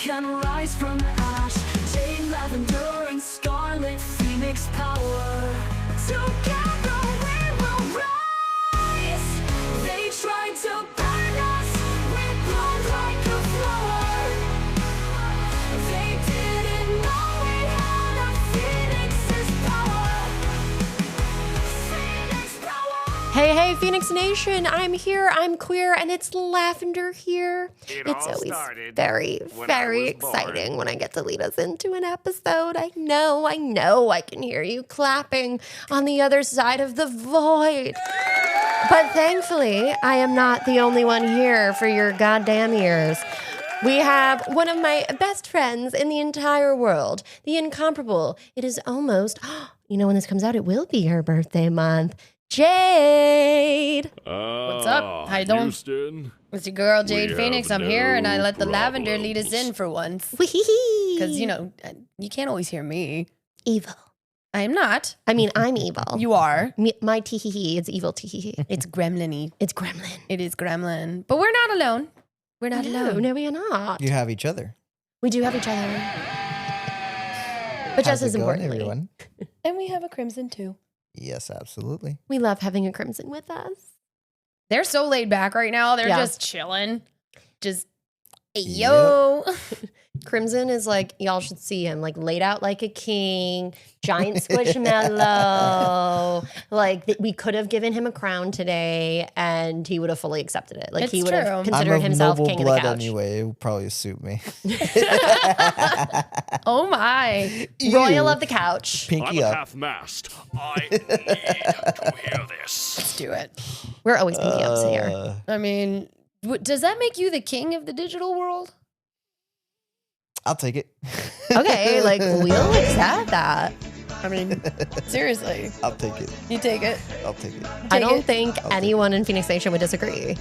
can rise from ash. Jade, Lavender, and Scarlet Phoenix power. Together we will rise. They tried to burn us, we bloom like a flower. They didn't know we had a Phoenix's power. Phoenix power. Hey, Phoenix Nation, I'm here, I'm queer, and it's Lavender here. It's always very, very exciting when I get to lead us into an episode. I know, I can hear you clapping on the other side of the void. But thankfully, I am not the only one here for your goddamn ears. We have one of my best friends in the entire world, the incomparable. It is almost, when this comes out, it will be her birthday month. Jade. What's up? How you doing? Houston. It's your girl, Jade We Phoenix. have I'm here, and I no let the Lavender lead us problems. in for once. Wee-hee-hee. Because, you can't always hear me. Evil. I am not. I mean, I'm evil. You are. My tee-hee-hee is evil tee-hee-hee. It's gremlin-y. It's gremlin. It is gremlin. But we're not alone. We're not alone. No, we are not. You have each other. We do have each other. But just How's as it going, importantly, everyone? And we have a crimson, too. Yes, absolutely. we love having a crimson with us. They're so laid back right now. They're Yeah. just chilling. Just, hey, yo. Crimson is like, y'all should see him, like laid out like a king, giant squishmallow. We could have given him a crown today and he would have fully accepted it. Like It's he would true. have I'm considered of himself noble king of the blood couch. anyway. It would probably suit me. Oh, my. Royal of the couch. I'm Pinky a up. half-mast. I need to hear this. Let's do it. We're always pinky ups here. I mean, does that make you the king of the digital world? I'll take it. Okay, we'll accept that. I mean, seriously, I'll take it. you take it. I'll take it. I Take don't it. think anyone in Phoenix Nation would disagree.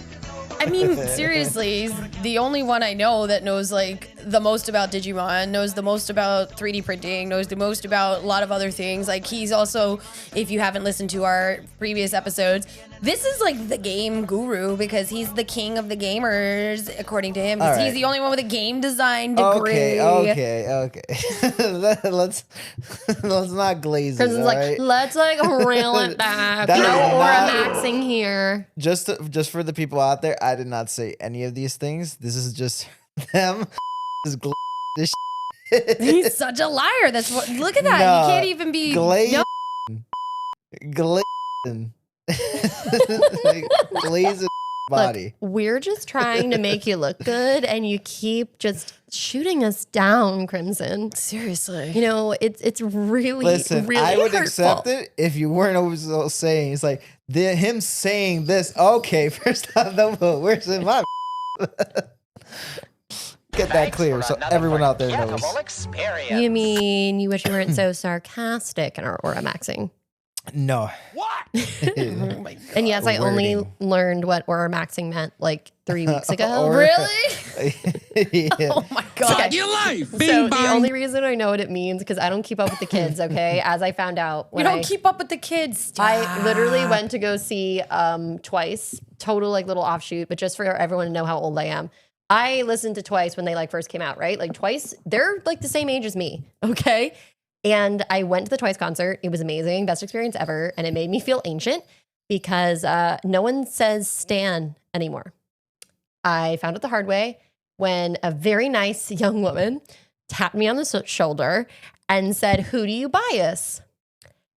I mean, seriously, he's the only one I know that knows the most about Digimon, knows the most about 3D printing, knows the most about a lot of other things. He's also, if you haven't listened to our previous episodes, this is the game guru because he's the king of the gamers, according to him. 'Cause All right. He's the only one with a game design degree. Okay. let's not glaze it. Crimson's all right? let's reel it back. That No is aura not- maxing here. Just for the people out there, I did not say any of these things. This is just them. This He's such a liar. That's what. Look at that. No, He can't even be. Glaze. No. Glazing. Glazing body. Look, we're just trying to make you look good, and you keep just shooting us down, Crimson. Seriously. It's really, Listen, really I would hurtful. accept it if you weren't always saying. It's like him saying this. Okay, first off, where's in my get that clear so everyone out there knows. You mean you wish you weren't so sarcastic in our aura maxing? No. What? Oh my God. And yes, I only Wording. learned what aura maxing meant 3 weeks ago. Or- Really? Yeah. Oh my God. Your life. So Bing the bong. only reason I know what it means because I don't keep up with the kids. Okay, as I found out You when don't keep up with the kids. I literally went to go see Twice, total little offshoot, but just for everyone to know how old I am. I listened to Twice when they first came out, right? Twice, they're the same age as me, okay? And I went to the Twice concert. It was amazing, best experience ever, and it made me feel ancient because no one says Stan anymore. I found it the hard way when a very nice young woman tapped me on the shoulder and said, "Who do you bias?"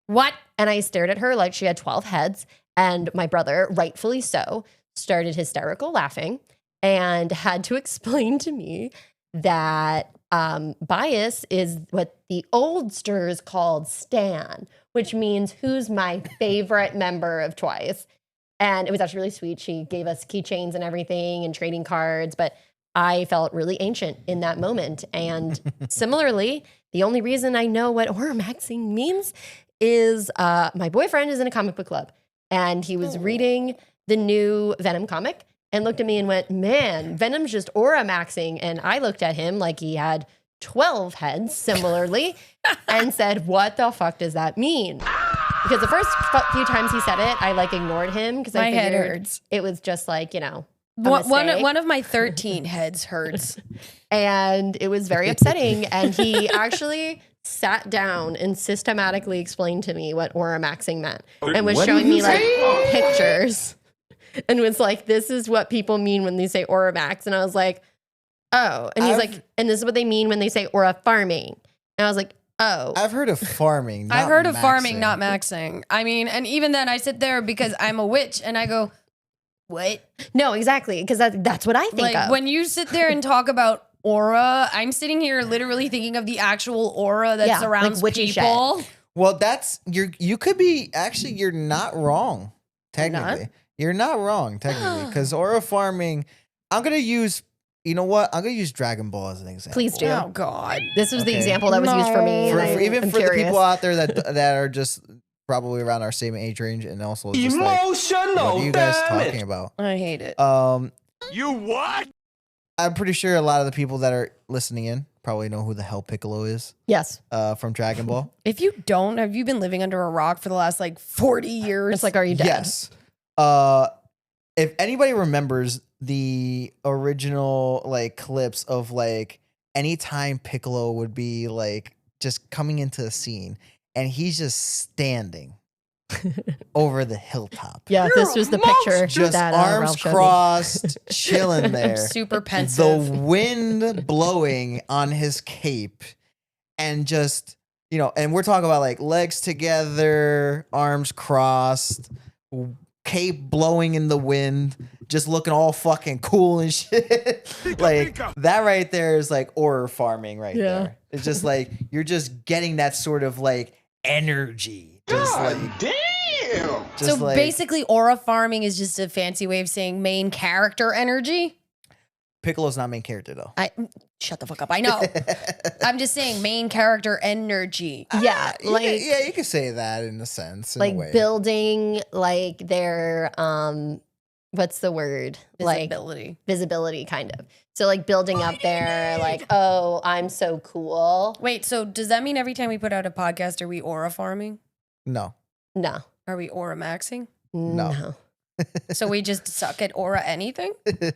What? And I stared at her like she had 12 heads. And my brother, rightfully so, started hysterical laughing and had to explain to me that bias is what the oldsters called Stan, which means who's my favorite member of Twice. And it was actually really sweet. She gave us keychains and everything and trading cards, but I felt really ancient in that moment. And similarly, the only reason I know what aura maxing means is my boyfriend is in a comic book club and he was reading the new Venom comic and looked at me and went, "Man, Venom's just aura maxing." And I looked at him like he had 12 heads similarly and said, "What the fuck does that mean?" Because the first few times he said it, I ignored him because I My head figured hurts. it was just mistake. One of my 13 heads hurts. And it was very upsetting. And he actually sat down and systematically explained to me what aura maxing meant and was showing me like pictures and was like, this is what people mean when they say aura max. And I was like, oh. And he's like, and this is what they mean when they say aura farming. And I was like, oh. I've heard of farming. I've heard of maxing. farming, not maxing. I mean, and even then I sit there because I'm a witch and I go, what? No, exactly. Because that's what I think Like of. when you sit there and talk about aura, I'm sitting here literally thinking of the actual aura that Yeah, surrounds like witchy people. Well, that's you could be actually you're not wrong. Technically, you're not wrong technically because aura farming. I'm gonna use. You know what? I'm gonna use Dragon Ball as an example. Please do. Oh God. This was the Okay. example that was used for me. For, and even I'm for the curious. people out there that are just probably around our same age range and also just like, what are you guys talking about? I hate it. You what? I'm pretty sure a lot of the people that are listening in probably know who the hell Piccolo is Yes. from Dragon Ball. If you don't, have you been living under a rock for the last like 40 years? It's like, are you dead? Yes. If anybody remembers the original like clips of like anytime Piccolo would be like just coming into the scene and he's just standing over the hilltop. Yeah, this was the picture Just that arms Ralph showed me. crossed, chilling there. super The pensive. wind blowing on his cape and just, and we're talking about like legs together, arms crossed, cape blowing in the wind, just looking all fucking cool and shit. Like that right there is like aura farming right there. It's just like you're just getting that sort of like energy. Just like Damn. just So like, basically, aura farming is just a fancy way of saying main character energy. Piccolo's not main character though. Shut the fuck up. I know. I'm just saying main character energy. Yeah, like yeah, you could say that in a sense. In a like way. building like their what's the word? Visibility. Like visibility kind of. So like building up their like, oh, I'm so cool. Wait, so does that mean every time we put out a podcast, are we aura farming? No. No. Are we aura maxing? No. So we just suck at aura anything?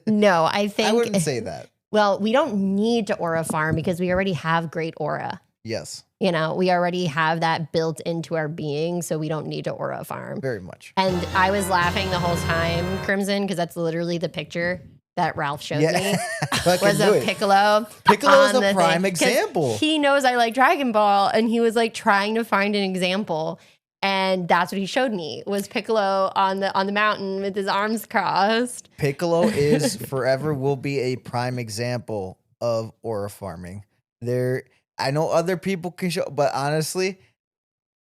No, I think I wouldn't say that. well, we don't need to aura farm because we already have great aura. Yes, We already have that built into our being, so we don't need to aura farm. very much. And I was laughing the whole time, Crimson, because that's literally the picture that Ralph showed me. Yeah. Fucking Was do a it. Piccolo. Piccolo's on a the prime thing. 'Cause example. He knows I like Dragon Ball, and he was like trying to find an example, and that's what he showed me was Piccolo on the mountain with his arms crossed. Piccolo is forever will be a prime example of aura farming. I know other people can show, but honestly,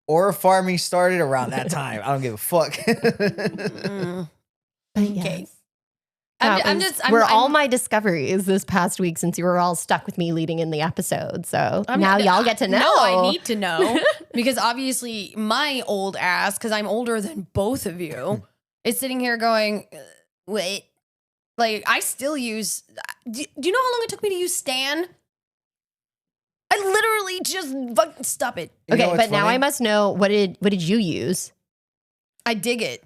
aura farming started around that time. I don't give a fuck. Okay. Were all my discoveries this past week since you were all stuck with me leading in the episode. So now y'all get to know. No, I need to know because obviously my old ass, because I'm older than both of you, is sitting here going, wait, like I still use. Do you know how long it took me to use Stan? I literally just stop it. You know Okay, what's but now funny? I must know what did you use? I dig it.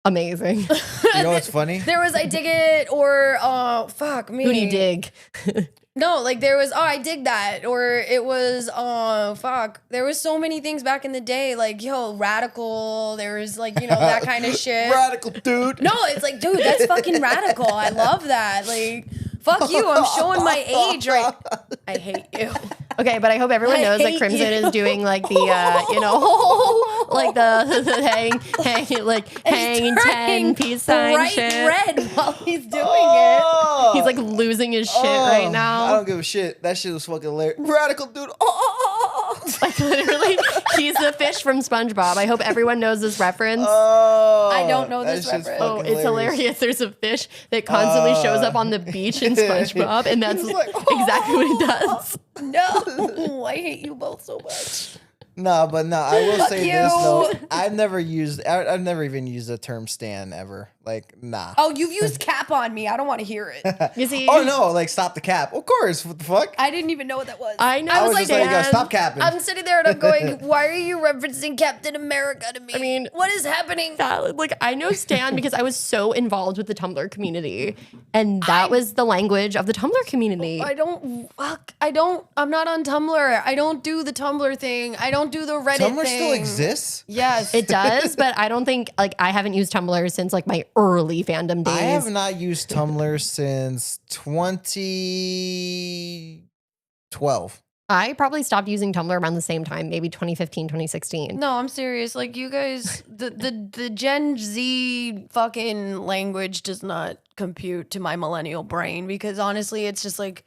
Amazing. You know what's funny? There was I dig it or fuck me. Who do you dig? No, like there was I dig that or it was fuck. There was so many things back in the day like radical. There was like that kind of shit. Radical dude. No, it's like dude, that's fucking radical. I love that. Like fuck you. I'm showing my age right. I hate you. Okay, but I hope everyone I knows that hate Crimson you. is doing like the like the hang 10 peace sign bright shit. red while he's doing Oh. He's like losing his shit right I now. don't give a shit. That shit was fucking hilarious. Radical dude. Like literally, he's the fish from SpongeBob. I hope everyone knows this reference. Oh, I don't know that this shit's reference. Oh, fucking it's hilarious. There's a fish that constantly shows up on the beach in SpongeBob, and that's He's like, exactly what it does. it. No, I hate you both so much. No, but no, I will say you. this though. I've never even used the term stan ever. Like, nah. Oh, you've used cap on me. I don't want to hear it. You see? Oh no, like stop the cap. Of course. What the fuck? I didn't even know what that was. I know. I was just like, Dan. stop capping. I'm sitting there and I'm going, why are you referencing Captain America to me? I mean, what is happening? Valid. Like I know Stan because I was so involved with the Tumblr community, and that was the language of the Tumblr community. I'm not on Tumblr. I don't do the Tumblr thing. I don't do the Reddit Tumblr thing. still exists? Yes. It does, but I don't think like I haven't used Tumblr since like my early fandom days. I have not used Tumblr since 2012. I probably stopped using Tumblr around the same time, maybe 2015, 2016. No, I'm serious. Like you guys, the Gen Z fucking language does not compute to my millennial brain because honestly, it's just like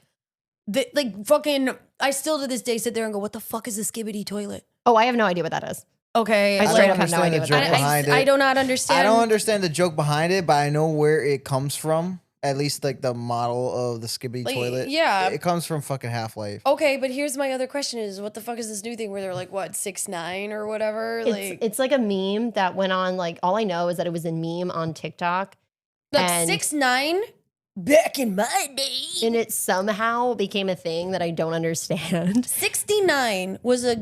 fucking. I still to this day sit there and go, "What the fuck is a skibbity toilet?" Oh, I have no idea what that is. Okay, I I straight don't up have no understand idea the what joke that is. behind it. I do not understand. I don't understand the joke behind it, but I know where it comes from. At least like the model of the skibbity Like, toilet. yeah. It comes from fucking Half-Life. Okay, but here's my other question: is what the fuck is this new thing where they're like what 6'9" or whatever? It's like a meme that went on. Like all I know is that it was a meme on TikTok, like and- 6'9" back in my day. and it somehow became a thing that I don't understand. 69 was a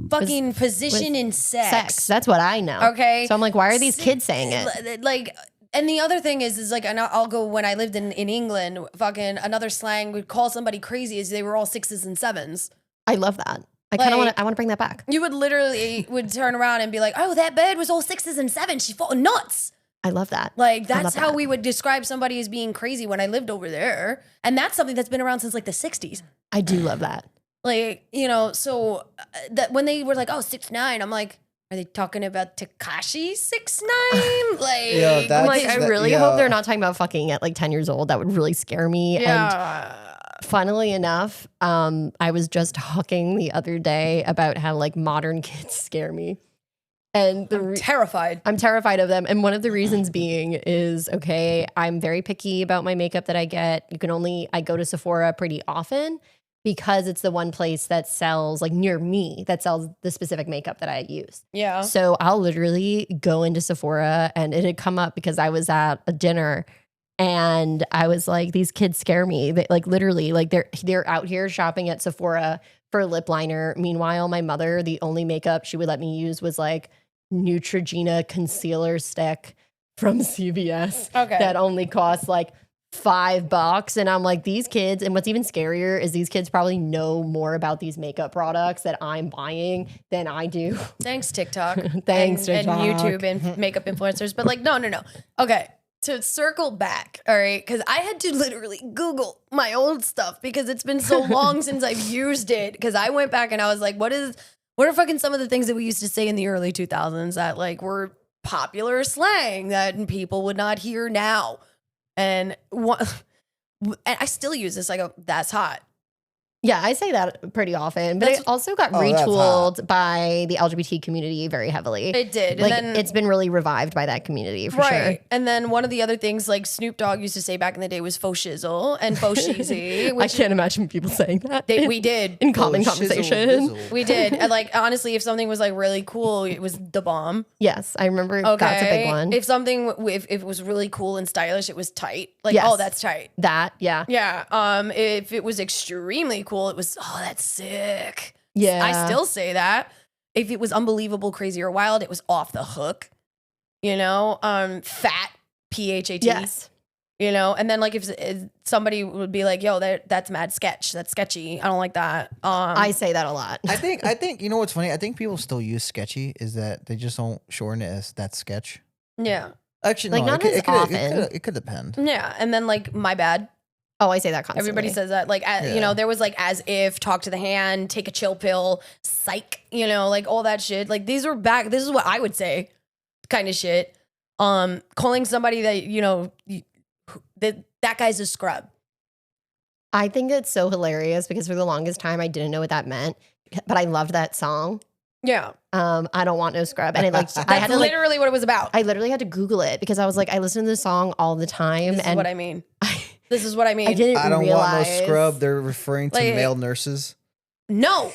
fucking position in Sex. That's what I know. Okay. So I'm like, why are these kids saying it? Like, and the other thing is like, and I'll go when I lived in England, fucking another slang would call somebody crazy is they were all 6s and 7s. I love that. I kind of Like- want to. I want to bring that back. You would literally would turn around and be like, oh, that bed was all 6s and 7s. She fought nuts. I love that. Like, I love that's how that. we would describe somebody as being crazy when I lived over there. And that's something that's been around since like the 60s. I do love that. Like, you know, so that when they were like, oh, 6'9", I'm like, are they talking about Tekashi 6'9"? Like, Yeah, that's- I'm like, I that- really yeah. hope they're not talking about fucking at like 10 years old. That would really scare me. And yeah. funnily enough, I was just talking the other day about how like modern kids scare me. And Terrified. I'm terrified of them. And one of the reasons being is, okay, I'm very picky about my makeup that I get. I go to Sephora pretty often because it's the one place that sells like near me that sells the specific makeup that I use. Yeah. So I'll literally go into Sephora and it had come up because I was at a dinner and I was like, these kids scare me. They, like literally, like they're out here shopping at Sephora for lip liner. Meanwhile, my mother, the only makeup she would let me use was like Neutrogena concealer stick from CVS Okay. that only costs like $5. And I'm like, these kids, and what's even scarier is these kids probably know more about these makeup products that I'm buying than I do. Thanks, TikTok. Thanks, and TikTok. YouTube and makeup influencers. But like, no. Okay. To circle back, all right, because I had to literally Google my old stuff because it's been so long since I've used it. Because I went back and I was like, what are fucking some of the things that we used to say in the early 2000s that like were popular slang that people would not hear now? And I still use this. I go, that's hot. Yeah, I say that pretty often, but That's- it also got Oh, that's retooled by the LGBT community very heavily. It did. Like and then it's been really revived by that community for sure. And then one of the other things like Snoop Dogg used to say back in the day was faux shizzle and faux cheesy. I Which can't imagine people saying that. we did. in common Oh, shizzle, conversation. bizzle. We did. And like honestly, if something was like really cool, it was the bomb. Yes, I remember Okay. that's a big one. If something if it was really cool and stylish, it was tight. Like, Yes. oh, that's tight. that, yeah. Yeah. If it was extremely cool, it was that's sick. Yeah. I still say that. If it was unbelievable, crazy, or wild, it was off the hook. You know, fat, PHAT. Yes. You know, and then like if somebody would be like, "Yo, that's mad sketch. That's sketchy. I don't like that." I say that a lot. I think you know what's funny? I think people still use sketchy is that they just don't shorten it as that sketch. yeah, Actually, Like, no, not it as could, often. It could depend. yeah, and then like my bad. Oh, I say that constantly. Everybody says that. Like, you Yeah. know, there was like as if, talk to the hand, take a chill pill, psych, you know, like all that shit. Like these are back. This is what I would say kind of shit. Calling somebody that, you know, that guy's a scrub. I think it's so hilarious because for the longest time I didn't know what that meant, but I loved that song. Yeah. I don't want no scrub. And I like I That's had to like literally what it was about. I literally had to Google it because I was like, I listen to this song all the time. This is and what I mean. This is what I mean. I didn't I don't realize. want no scrub. They're referring to Like- male nurses. No.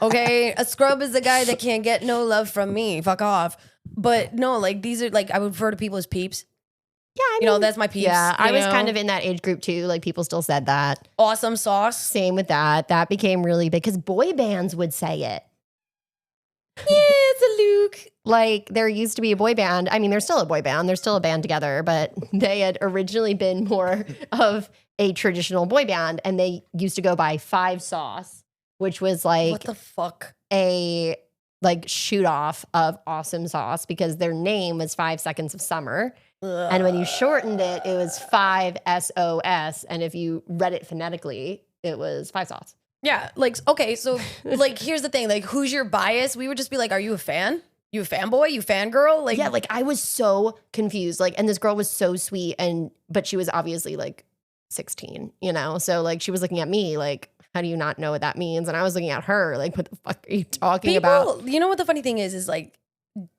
Okay. A scrub is the guy that can't get no love from me. Fuck off. But no, like these are like I would refer to people as peeps. Yeah, I You know, mean, that's my peeps. Yeah, I you was know? kind of in that age group too. Like people still said that. awesome sauce. Same with that. That became really big because boy bands would say it. Yeah, it's a Luke. Like there used to be a boy band. I mean, there's still a boy band. They're still a band together, but they had originally been more of a traditional boy band, and they used to go by Five Sauce, which was like What the fuck? a like shoot off of Awesome Sauce because their name was 5 Seconds of Summer. And when you shortened it, it was 5SOS. And if you read it phonetically, it was Five Sauce. Yeah, like okay, so like here's the thing, like who's your bias? We would just be like, are you a fan? You a fanboy? You fangirl? Like Yeah, like I was so confused. Like, and this girl was so sweet, but she was obviously like 16, you know? So like she was looking at me like, how do you not know what that means? And I was looking at her like, what the fuck are you talking about? people, you know what the funny thing is like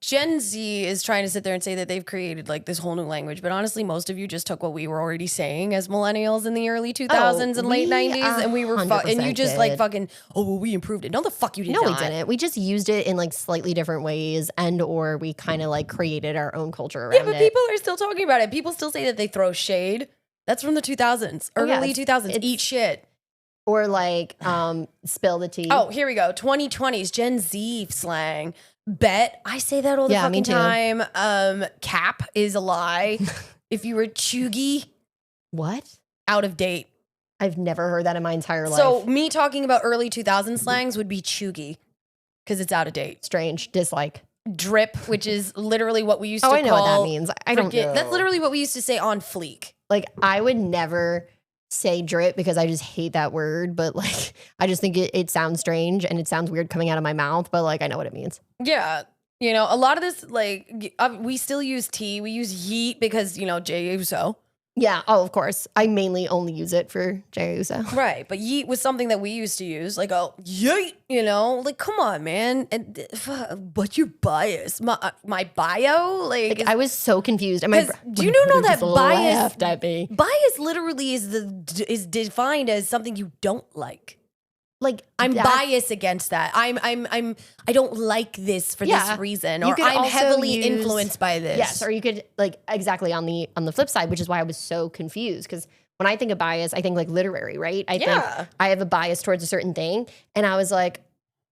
Gen Z is trying to sit there and say that they've created like this whole new language, but honestly, most of you just took what we were already saying as millennials in the early 2000s and late we 90s, and we were and you just like did. fucking well, we improved it. No, the fuck you did No, not. we didn't. We just used it in like slightly different ways, and or we kind of like created our own culture around Yeah, but it. people are still talking about it. People still say that they throw shade. That's from the 2000s, Oh, yeah, early 2000s. it's- Eat shit. Or like spill the tea. Oh, here we go. 2020s Gen Z slang. Bet. I say that all the Yeah, me fucking too. time. Cap is a lie. If you were chuggy, What? out of date. I've never heard that in my entire life. So me talking about early 2000 slangs would be chuggy because it's out of date. strange. Dislike. Drip, which is literally what we used Oh, to I know call. what that means. I don't forget- know. That's literally what we used to say on fleek. Like I would never say drip because I just hate that word, but like I just think it sounds strange and it sounds weird coming out of my mouth, but like I know what it means. Yeah. You know, a lot of this, like, we still use tea. We use yeet because, you know, Jay Uso. Yeah. Oh, of course. I mainly only use it for Jey Uso. Right. But yeet was something that we used to use. Like, oh, yeet, you know? Like, come on, man. And what's your bias? My bio? Like I was so confused. And my 'Cause bro- do you my know brother that just bias- laughed at me? bias literally is defined as something you don't like. Like I'm that- biased against that. I don't like this for Yeah. this reason, You or could I'm also heavily use- influenced by this. Yes, or you could like exactly on the flip side, which is why I was so confused because when I think of bias, I think like literary, right? I Yeah. think I have a bias towards a certain thing, and I was like,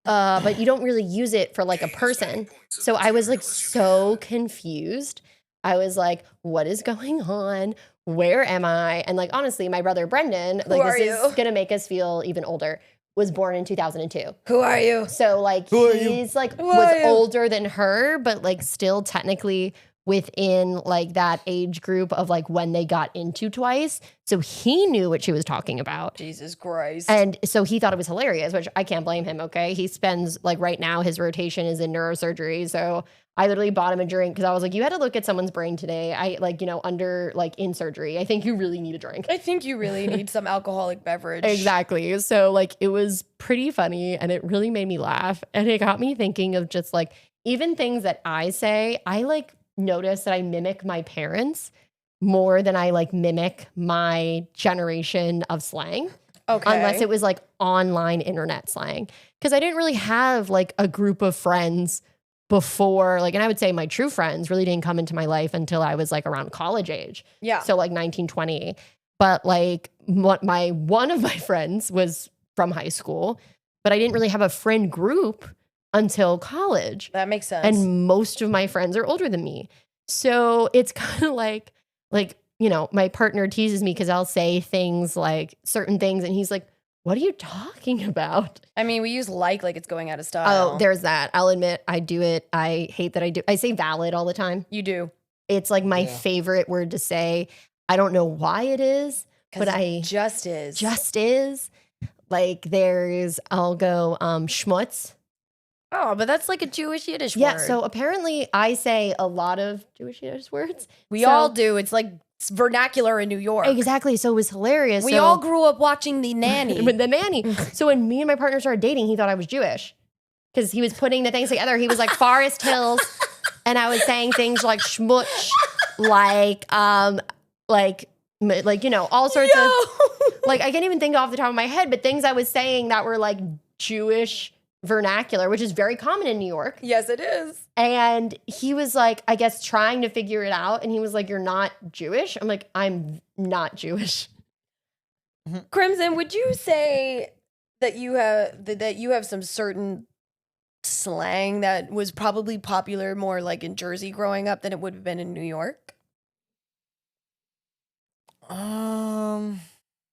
but you don't really use it for like a person. So I was like so confused. I was like, what is going on? Where am I? And like honestly, my brother Brendan, like are this you? is gonna make us feel even older, was born in 2002. Who are you? So like Who are you? he's like Who was are you? older than her, but like still technically within like that age group of like when they got into Twice. So he knew what she was talking about. Jesus Christ. And so he thought it was hilarious, which I can't blame him. Okay. He spends like right now his rotation is in neurosurgery. So I literally bought him a drink because I was like, you had to look at someone's brain today. I like, you know, under like in surgery. I think you really need a drink. I think you really need some alcoholic beverage. Exactly. So like it was pretty funny and it really made me laugh. And it got me thinking of just like even things that I say, I like notice that I mimic my parents more than I like mimic my generation of slang. Okay. Unless it was like online internet slang. Because I didn't really have like a group of friends before, like, and I would say my true friends really didn't come into my life until I was like around college age. Yeah. So like 19, 20. But like one of my friends was from high school, but I didn't really have a friend group until college. That makes sense. And most of my friends are older than me. So it's kind of like, you know, my partner teases me because I'll say things like certain things and he's like, what are you talking about? I mean, we use like it's going out of style. Oh, there's that. I'll admit I do it. I hate that I do. I say valid all the time. You do. It's like my Yeah. favorite word to say. I don't know why it is, 'Cause but it I just is. just is. Like I'll go schmutz. Oh, but that's like a Jewish Yiddish Yeah, word. so apparently I say a lot of Jewish Yiddish words. we So- all do. It's like vernacular in New York. Exactly. So it was hilarious. We So- all grew up watching The Nanny. with the nanny. So when me and my partner started dating, he thought I was Jewish because he was putting the things together. He was like Forest Hills, and I was saying things like schmutz, like you know, all sorts of like I can't even think off the top of my head, but things I was saying that were like Jewish vernacular, which is very common in New York. Yes, it is. And he was like, I guess trying to figure it out. And he was like, you're not Jewish? I'm like, I'm not Jewish. Crimson, would you say that you have some certain slang that was probably popular more like in Jersey growing up than it would have been in New York?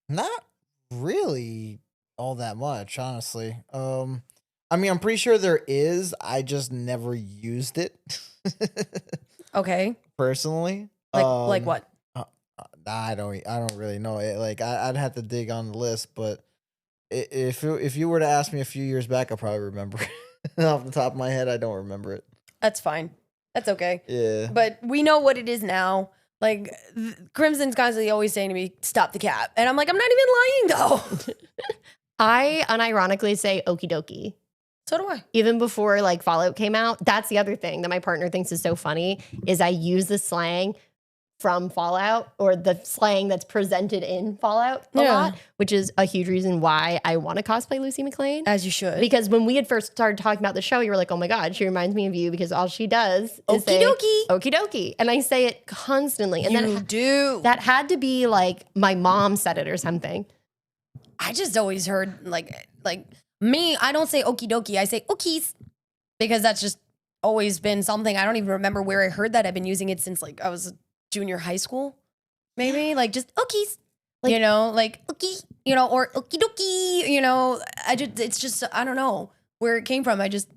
Not really all that much, honestly. I mean, I'm pretty sure there is. I just never used it. Okay. Personally. Like what? I don't really know it. Like I'd have to dig on the list, but if you were to ask me a few years back, I probably remember. Off the top of my head, I don't remember it. That's fine. That's okay. Yeah. But we know what it is now. Like Crimson's constantly always saying to me, "Stop the cap," and I'm like, I'm not even lying though. I unironically say okie dokie. So do I. Even before like Fallout came out. That's the other thing that my partner thinks is so funny is I use the slang from Fallout or the slang that's presented in Fallout a lot, which is a huge reason why I want to cosplay Lucy McLean. As you should. Because when we had first started talking about the show, you were like, oh my God, she reminds me of you because all she does is Okie say, dokie. okie dokie. And I say it constantly. And You do. that had to be like my mom said it or something. I just always heard like me, I don't say okie dokie, I say okies. Because that's just always been something. I don't even remember where I heard that. I've been using it since like I was junior high school, maybe. Like just okies. Like, you know, like okie, you know, or okie dokie, you know. It's just I don't know where it came from. I just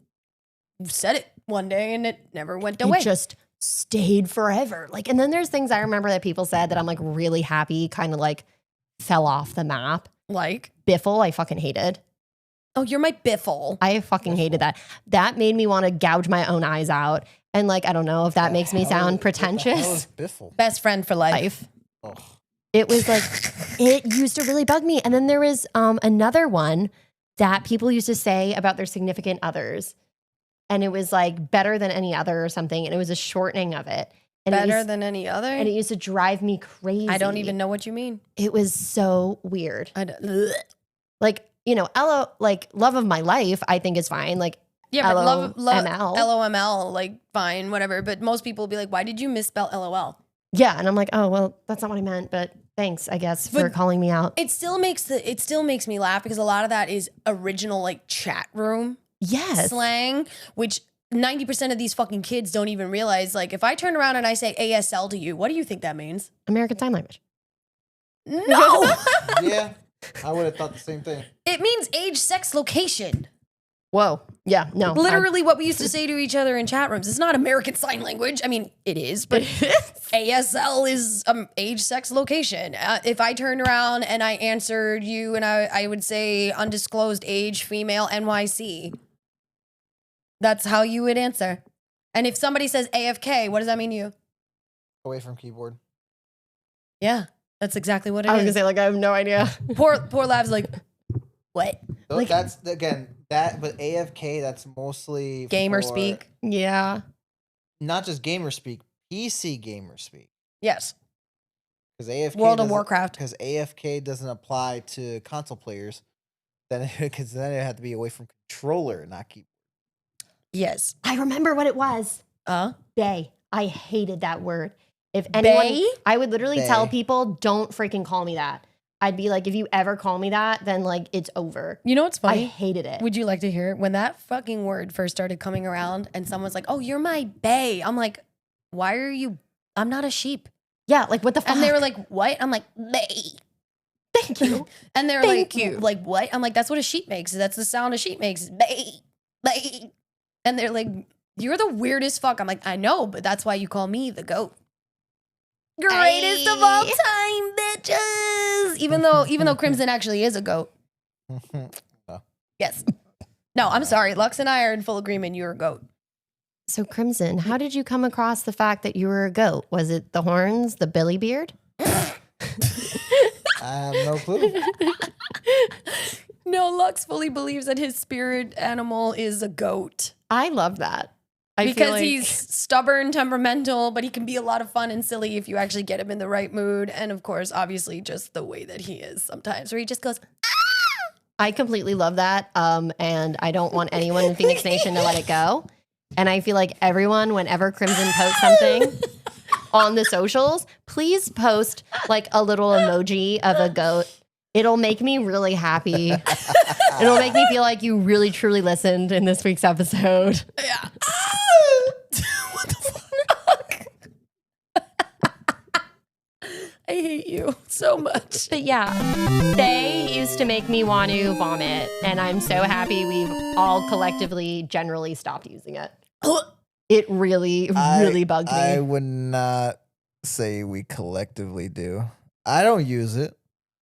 said it one day and it never went away. It just stayed forever. Like, and then there's things I remember that people said that I'm like really happy kind of like fell off the map. Like Biffle, I fucking hated. Oh, you're my biffle. I fucking hated that. That made me want to gouge my own eyes out. And like, I don't know if that makes me sound pretentious. Biffle. Best friend for life. Oh. It was like, it used to really bug me. And then there was another one that people used to say about their significant others. And it was like better than any other or something. And it was a shortening of it. And Better than any other? And it used to drive me crazy. I don't even know what you mean. It was so weird. Ugh. Like, you know, like love of my life, I think is fine. Like, Yeah, but love LOML. LOML, like fine, whatever. But most people will be like, why did you misspell LOL? Yeah, and I'm like, oh well, that's not what I meant, but thanks, I guess, for But calling me out. It still makes me laugh because a lot of that is original like chat room Yes. slang, which 90% of these fucking kids don't even realize. Like, if I turn around and I say ASL to you, what do you think that means? American Sign Language. No, Yeah, I would have thought the same thing. it means age, sex, location. Whoa. Yeah, no. Literally what we used to say to each other in chat rooms. It's not American Sign Language. I mean, it is, but ASL is age, sex, location. If I turned around and I answered you and I would say undisclosed age, female, NYC, that's how you would answer. And if somebody says AFK, what does that mean to you? Away from keyboard. Yeah, that's exactly what it I was is. gonna say, like, I have no idea. Poor Lab's like, what? So that's again but AFK. That's mostly Gamer for speak? Yeah. Not just gamer speak, PC gamer speak. Yes. Because AFK World of doesn't- Warcraft. Because AFK doesn't apply to console players. Then because then it had to be away from controller, not keyboard. Yes. I remember what it was. Uh? Bay. I hated that word. If anyone, Bay? I would literally Bay. tell people, don't freaking call me that. I'd be like, if you ever call me that, then like it's over. You know what's I funny? hated it. Would you like to hear it? When that fucking word first started coming around and someone's like, oh, you're my bae. I'm like, why are you? I'm not a sheep. Yeah, like what the fuck? And they were like, what? I'm like, bae. thank you. And they're Thank like, you. like, what? I'm like, that's what a sheep makes. That's the sound a sheep makes. Bae. Bae. And they're like, you're the weirdest fuck. I'm like, I know, but that's why you call me the goat. Greatest of all time, bitches. Even though Crimson actually is a goat. No. Yes. No, I'm sorry. Lux and I are in full agreement. You're a goat. So Crimson, how did you come across the fact that you were a goat? Was it the horns, the billy beard? I have no clue. No, Lux fully believes that his spirit animal is a goat. I love that. I feel Because like- he's stubborn, temperamental, but he can be a lot of fun and silly if you actually get him in the right mood. And of course, obviously, just the way that he is sometimes, where he just goes, ah! I completely love that. And I don't want anyone in Phoenix Nation to let it go. And I feel like everyone, whenever Crimson posts something on the socials, please post like a little emoji of a goat. It'll make me really happy. It'll make me feel like you really truly listened in this week's episode. Yeah. What the fuck? I hate you so much. But yeah, they used to make me want to vomit. And I'm so happy we've all collectively generally stopped using it. It really, really bugged me. I would not say we collectively do. I don't use it.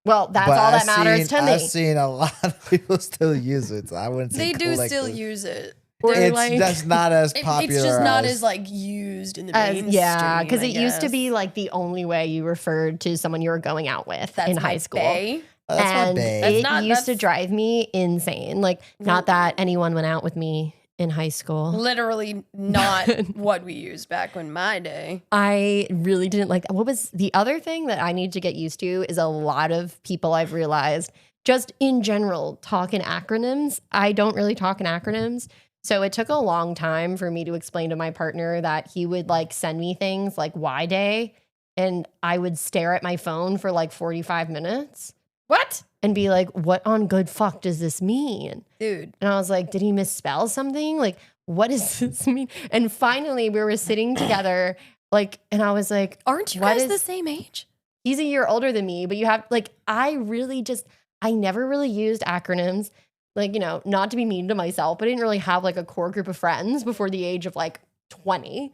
Well, that's but all that matters to me. I've seen a lot of people still use it. So I wouldn't say They do still collective. use it. That's not as popular. It's just not as like used in the mainstream. Yeah, because it used to guess. be like the only way you referred to someone you were going out with That's in my high school. bae. That's my And bae. it That's used to that's- drive me insane. Like, not that anyone went out with me in high school. Literally not what we used back in my day. I really didn't like that. What was the other thing that I need to get used to is a lot of people I've realized just in general talk in acronyms. I don't really talk in acronyms. So it took a long time for me to explain to my partner that he would like send me things like Y Day and I would stare at my phone for like 45 minutes What? and be like, what on good fuck does this mean? Dude. And I was like, did he misspell something? Like, what does this mean? And finally we were sitting together, like, and I was like, Aren't you What guys is- the same age? he's a year older than me, but you have like, I never really used acronyms. Like, you know, not to be mean to myself, but I didn't really have like a core group of friends before the age of like 20.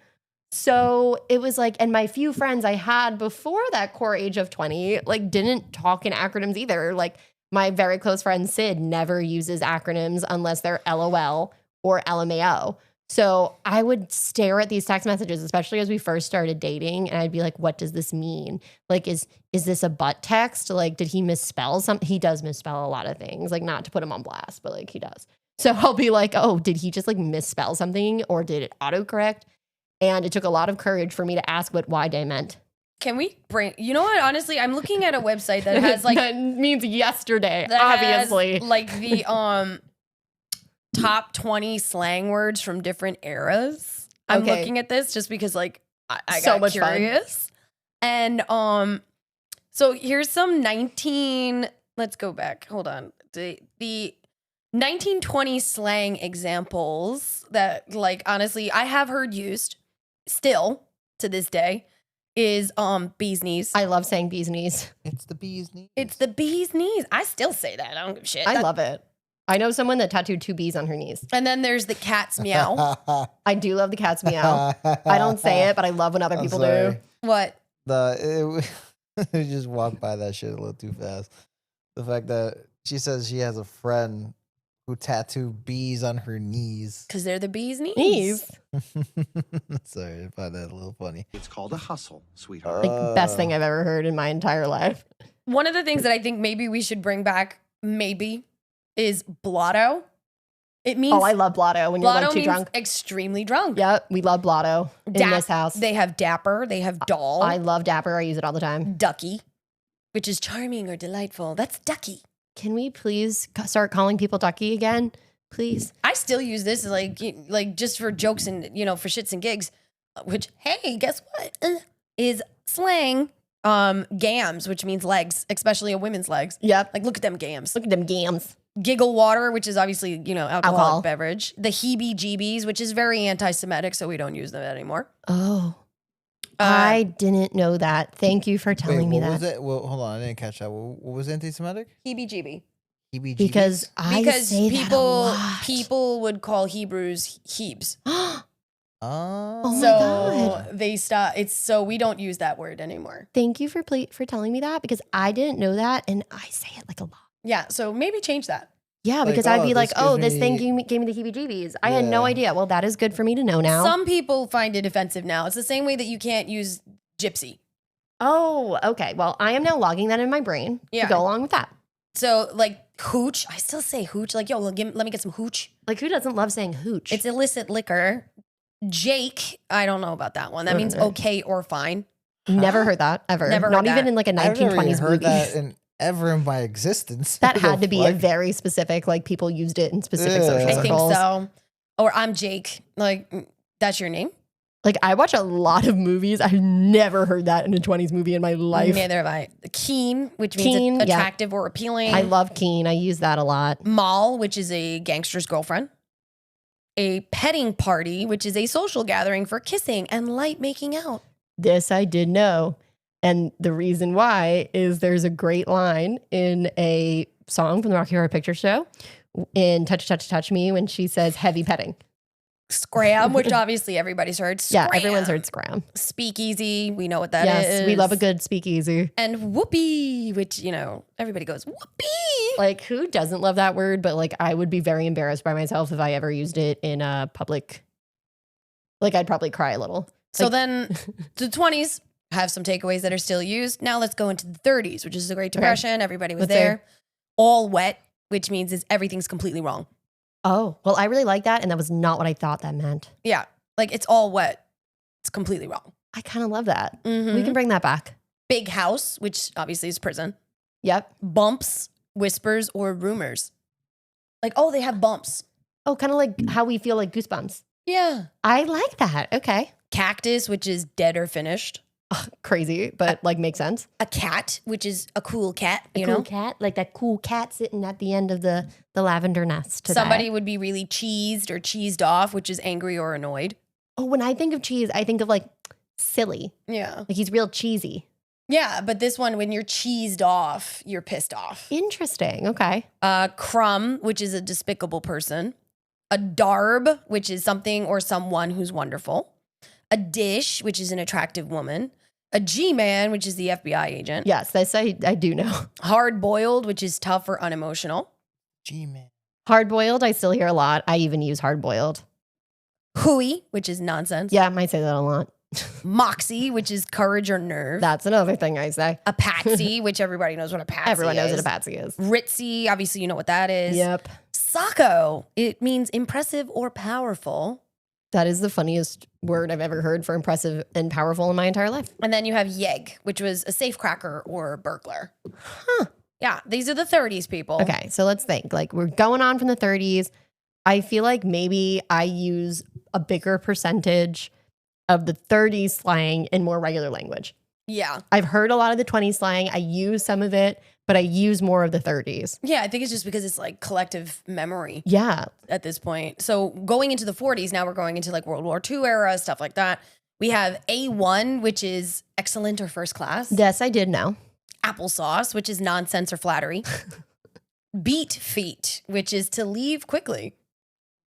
So it was like, and my few friends I had before that core age of 20, like didn't talk in acronyms either. Like my very close friend Sid never uses acronyms unless they're LOL or LMAO. So I would stare at these text messages, especially as we first started dating, and I'd be like, what does this mean? Like, is this a butt text? Like, did he misspell something? He does misspell a lot of things, like not to put him on blast, but like he does. So I'll be like, oh, did he just like misspell something or did it autocorrect? And it took a lot of courage for me to ask what Y Day meant. Can we bring, you know what? Honestly, I'm looking at a website that has like, that means yesterday, that obviously. has, like the top 20 slang words from different eras. I'm Okay. looking at this just because like I So got much fun. curious. And so here's some let's go back. Hold on. The 1920 slang examples that like honestly I have heard used still to this day is bee's knees. I love saying bee's knees. It's the bee's knees. It's the bee's knees. I still say that. I don't give a shit. I love it. I know someone that tattooed 2 bees on her knees. And then there's the cat's meow. I do love the cat's meow. I don't say it, but I love when other I'm people sorry. do. What? We just walked by that shit a little too fast. The fact that she says she has a friend who tattooed bees on her knees. Because they're the bee's knees. Knees. Sorry, I find that a little funny. It's called a hustle, sweetheart. Like best thing I've ever heard in my entire life. One of the things that I think maybe we should bring back, maybe, is blotto. It means Oh, I love blotto when you're blotto like too means drunk. extremely drunk. Yep, we love blotto in this house. They have dapper. They have doll. I love Dapper. I use it all the time. ducky, which is charming or delightful. That's ducky. Can we please start calling people Ducky again? Please. I still use this like just for jokes and for shits and gigs. Which hey, guess what? Is slang. Gams, which means legs, especially a women's legs. Yep. Like look at them gams. Look at them gams. Giggle water, which is obviously alcoholic Alcohol. beverage. The heebie-jeebies, which is very anti-Semitic, so we don't use them anymore. Oh. I didn't know that. Thank you for telling me what that. was it? Well, hold on, I didn't catch that. What was anti-Semitic? Heebie-jeebie. Heebie-jeebies? Because I Because say that a lot. people would call Hebrews Hebes. Oh, Oh my so God. they stop. So we don't use that word anymore. Thank you for telling me that because I didn't know that and I say it like a lot. Yeah. So maybe change that. Yeah, Like, because I'd oh, be like, this oh, gives this thing me- gave me the heebie-jeebies. I had no Yeah. idea. Well, that is good for me to know now. Some people find it offensive now. It's the same way that you can't use gypsy. Oh, okay. Well, I am now logging that in my brain Yeah. to go along with that. So like hooch, I still say hooch. Like yo, let me get some hooch. Like, who doesn't love saying hooch? It's illicit liquor. Jake, I don't know about that one. That means okay or fine. Never heard that ever. Never Not heard even that. in like a I've never 1920s even heard movie. that in ever in my existence. That The had to be a fuck? very specific, like people used it in specific Yeah. social I circles. think so. Or I'm Jake. Like, that's your name? Like I watch a lot of movies. I've never heard that in a 20s movie in my life. Neither have I. Keen, which Keen, means yeah. attractive or appealing. I love Keen. I use that a lot. Mall, which is a gangster's girlfriend. A petting party, which is a social gathering for kissing and light making out. This I did know. And the reason why is there's a great line in a song from the Rocky Horror Picture Show in Touch, Touch, Touch Me when she says heavy petting. Scram, which obviously everybody's heard. Yeah, Scram. everyone's heard scram. Speakeasy, we know what that is. Yes, we love a good speakeasy. And whoopee, which, you know, everybody goes, whoopee. Like, who doesn't love that word? But like, I would be very embarrassed by myself if I ever used it in a public. Like, I'd probably cry a little. So Like- then the 20s have some takeaways that are still used. Now let's go into the 30s, which is the Great Depression. Everybody was Let's there. say. All wet, which means is everything's completely wrong. Oh, well, I really like that. And that was not what I thought that meant. Yeah, like it's all wet. It's completely wrong. I kind of love that. Mhm. We can bring that back. Big house, which obviously is prison. Yep. Bumps, whispers, or rumors. Like, oh, they have bumps. Oh, kind of like how we feel like goosebumps. Yeah. I like that. Okay. Cactus, which is dead or finished. Crazy, but like makes sense. A cat, which is a cool cat, you Cool know? cat, like that cool cat sitting at the end of the lavender nest. Today. Somebody would be really cheesed or cheesed off, which is angry or annoyed. Oh, when I think of cheese, I think of like silly. Yeah. Like he's real cheesy. Yeah, but this one, when you're cheesed off, you're pissed off. Interesting. Okay. Crumb, which is a despicable person. A darb, which is something or someone who's wonderful. A dish, which is an attractive woman. A G-man, which is the FBI agent. Yes, this I do know. Hard boiled, which is tough or unemotional. Gee, man. Hard boiled, I still hear a lot. I even use hard boiled. Hooey, which is nonsense. Yeah, I might say that a lot. Moxie, which is courage or nerve. That's another thing I say. A patsy, which everybody knows what a patsy Everyone knows is. what a patsy is. Ritzy, obviously you know what that is. Yep. Sacco, it means impressive or powerful. That is the funniest word I've ever heard for impressive and powerful in my entire life. And then you have yeg, which was a safecracker or a burglar. Huh. Yeah, these are the 30s, people. Okay, so let's think. Like we're going on from the 30s. I feel like maybe I use a bigger percentage of the 30s slang in more regular language. Yeah. I've heard a lot of the 20s slang. I use some of it, but I use more of the 30s. Yeah, I think it's just because it's like collective memory Yeah. at this point. So going into the 40s, now we're going into like World War II era, stuff like that. We have A1, which is excellent or first class. Yes, I did know. Applesauce, which is nonsense or flattery. Beat feet, which is to leave quickly.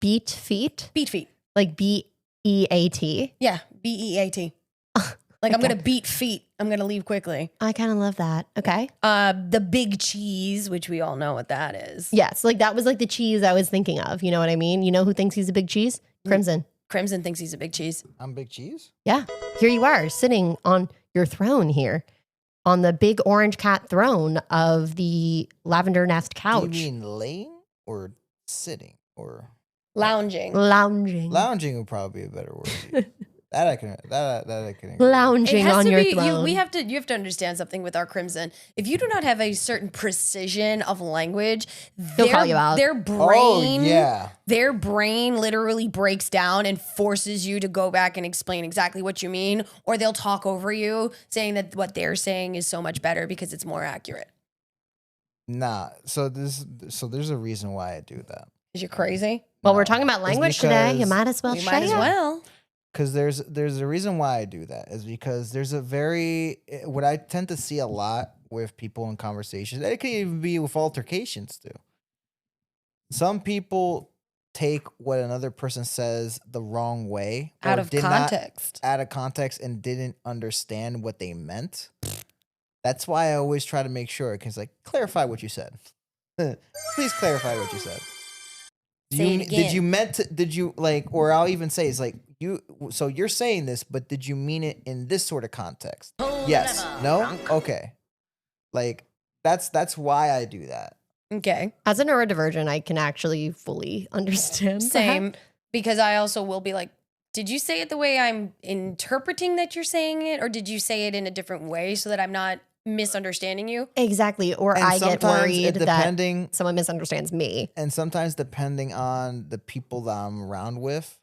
Beat feet? Beat feet. Like BEAT. Yeah, BEAT. Like, I'm going to beat feet. I'm going to leave quickly. I kind of love that. Okay. The big cheese, which we all know what that is. Yes, like that was like the cheese I was thinking of. You know what I mean? You know who thinks he's a big cheese? Crimson. Crimson thinks he's a big cheese. I'm Big Cheese. Yeah. Here you are sitting on your throne here on the big orange cat throne of the lavender nest couch. Do you mean laying or sitting or Lounging. Lounging. lounging would probably be a better word. That I can. That I can. Lounging on your throne. You have to understand something with our Crimson. If you do not have a certain precision of language, He'll call you out. Their Oh brain, yeah. their brain literally breaks down and forces you to go back and explain exactly what you mean, or they'll talk over you, saying that what they're saying is so much better because it's more accurate. Nah. So there's a reason why I do that. Is you crazy? Well, No, we're talking about it's language today. You because- might as well You might as share. well. Because there's a reason why I do that is because there's a what I tend to see a lot with people in conversations. It could even be with altercations too. Some people take what another person says the wrong way Out or of did not context. out of context and didn't understand what they meant. That's why I always try to make sure because like clarify what you said. Please clarify what you said. Say it again. Did you like, or I'll even say, it's like, so you're saying this, but did you mean it in this sort of context? Yes. No? Okay. Like, that's why I do that. Okay. As a neurodivergent, I can actually fully understand. Same. Because I also will be like, did you say it the way I'm interpreting that you're saying it? Or did you say it in a different way so that I'm not misunderstanding you. Exactly. Or And I get sometimes worried depending, that someone misunderstands me. and sometimes depending on the people that I'm around with,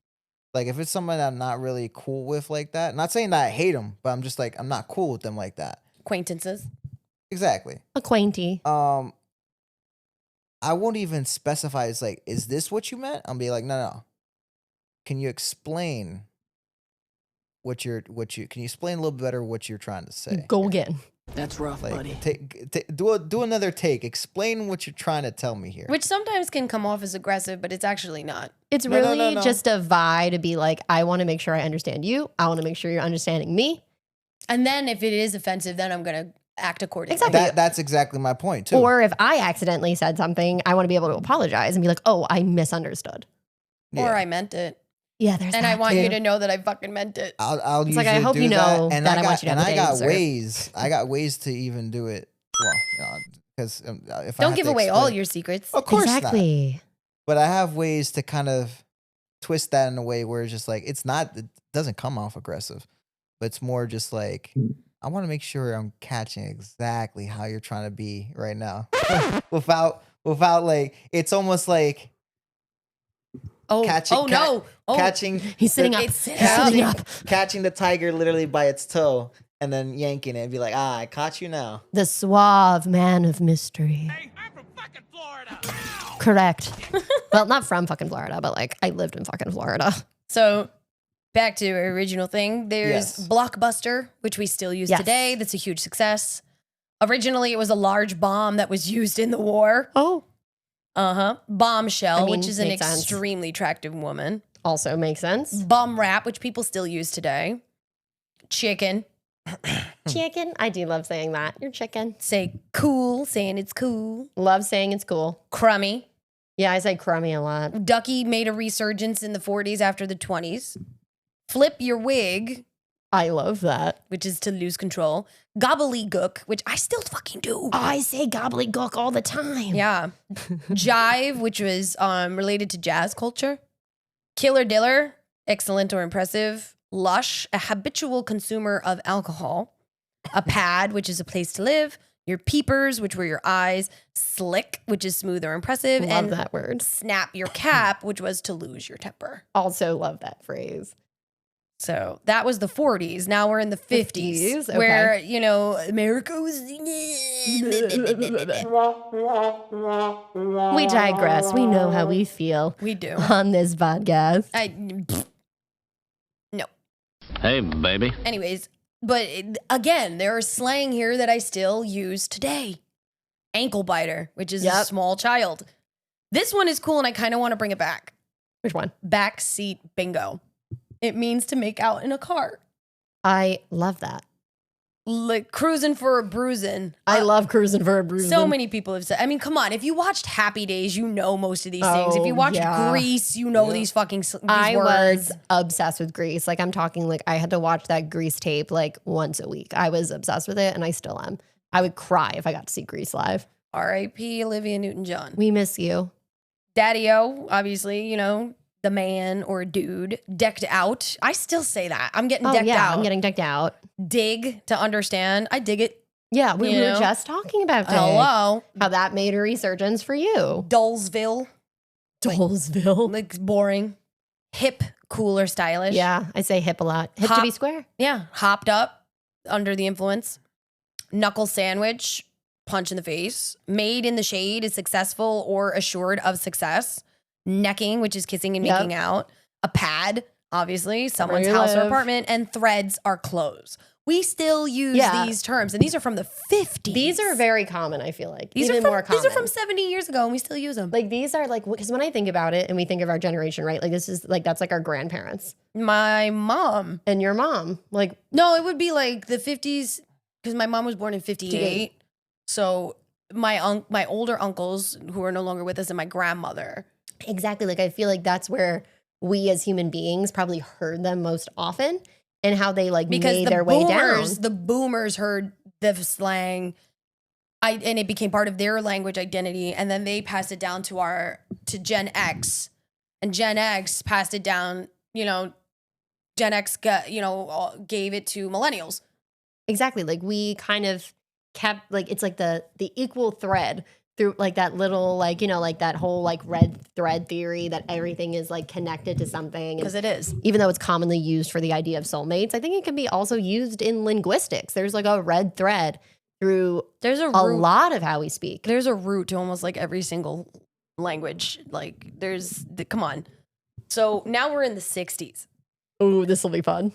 like if it's someone that I'm not really cool with like that, not saying that I hate them, but I'm just like I'm not cool with them like that. Acquaintances. Exactly. Acquainty. I won't even specify. It's like, is this what you meant? I'll be like, no. Can you explain can you explain a little bit better what you're trying to say? Go again. That's rough, Like, buddy. do another take. Explain what you're trying to tell me here. Which sometimes can come off as aggressive, but it's actually not. It's No, no, really no. just a vibe to be like, I want to make sure I understand you. I want to make sure you're understanding me. And then if it is offensive, then I'm going to act accordingly. Exactly. That's exactly my point too. Or if I accidentally said something, I want to be able to apologize and be like, oh, I misunderstood. Or I meant it. Yeah, there's And that I want too. you to know that I fucking meant it. I'll It's usually like, I hope do you know and that I I want you to have and the I day you got deserve. ways. I got ways to even do it. Well, because if I Don't have give to away all explain- your secrets. Of course not. Exactly. But I have ways to kind of twist that in a way where it's just like it doesn't come off aggressive, but it's more just like I want to make sure I'm catching exactly how you're trying to be right now, without like it's almost like Oh, catching no. Oh, catching He's sitting up. It's sitting He's up. sitting up. catching the tiger literally by its toe and then yanking it and be like, I caught you now. The suave man of mystery. Hey, I'm from fucking Florida. Correct. Well, not from fucking Florida, but like I lived in fucking Florida. So back to our original thing. There's Yes. Blockbuster, which we still use Yes. today. That's a huge success. Originally, it was a large bomb that was used in the war. Oh. Bombshell, I mean, which is an makes sense. extremely attractive woman. Also makes sense. Bum rap, which people still use today. Chicken. Chicken. I do love saying that. You're chicken. Say cool, saying it's cool. Love saying it's cool. Crummy. Yeah, I say crummy a lot. Ducky made a resurgence in the 40s after the 20s. Flip your wig, I love that. which is to lose control. Gobbledygook, which I still fucking do. I say gobbledygook all the time. Yeah. Jive, which was related to jazz culture. Killer Diller, excellent or impressive. Lush, a habitual consumer of alcohol. A pad, which is a place to live. Your peepers, which were your eyes. Slick, which is smooth or impressive. Love and that word. snap your cap, which was to lose your temper. Also love that phrase. So that was the 40s. Now we're in the 50s, 50s, where, you know, America was. We digress. We know how we feel We do. on this podcast. No. Hey, baby. Anyways, but again, there are slang here that I still use today. Ankle biter, which is a Yep. small child. This one is cool and I kind of want to bring it back. Which one? Backseat bingo. It means to make out in a car. I love that. Like cruising for a bruising. I love cruising for a bruise. So many people have said, I mean, come on. If you watched Happy Days, you know most of these things. If you Oh, watch yeah. Grease, you know these fucking these I words. was obsessed with Grease. Like I'm talking like I had to watch that Grease tape like once a week. I was obsessed with it and I still am. I would cry if I got to see Grease live. R.I.P. Olivia Newton-John. We miss you. Daddy-O, obviously, you know, the man or dude. Decked out. I still say that. I'm getting Oh decked yeah, out. I'm getting decked out. Dig to understand. I dig it. Yeah, we You were know? just talking about that. Hello. How that made a resurgence for you. Dolesville. Dolesville. Like boring. Hip, cool or stylish. Yeah, I say hip a lot. Hip to Hop- be square. Yeah. Hopped up under the influence. Knuckle sandwich. Punch in the face. Made in the shade is successful or assured of success. Necking, which is kissing and Yep. making out. A pad, obviously, someone's you house or live. apartment. And threads are clothes. We still use Yeah. these terms, and these are from the 50s. These are very common, I feel like. these Even are from, more common. These are from 70 years ago, and we still use them. like these are like because when I think about it and we think of our generation, right? Like this is like that's like our grandparents My mom. and your mom. Like No, it would be like the 50s, because my mom was born in 58. 58. So my older uncles, who are no longer with us, and my grandmother. exactly. Like I feel like that's where we as human beings probably heard them most often and how they like Because made the their way down. boomers heard the slang, and it became part of their language identity, and then they passed it down to Gen X, and Gen X passed it down. You know, Gen X gave it to millennials. Exactly. Like we kind of kept like it's like the equal thread through like that little like like that whole like red thread theory that everything is like connected to something. Because it is. Even though it's commonly used for the idea of soulmates, I think it can be also used in linguistics. There's like a red thread through There's a lot of how we speak. There's a root to almost like every single language. Like come on. So now we're in the 60s. Ooh, this will be fun.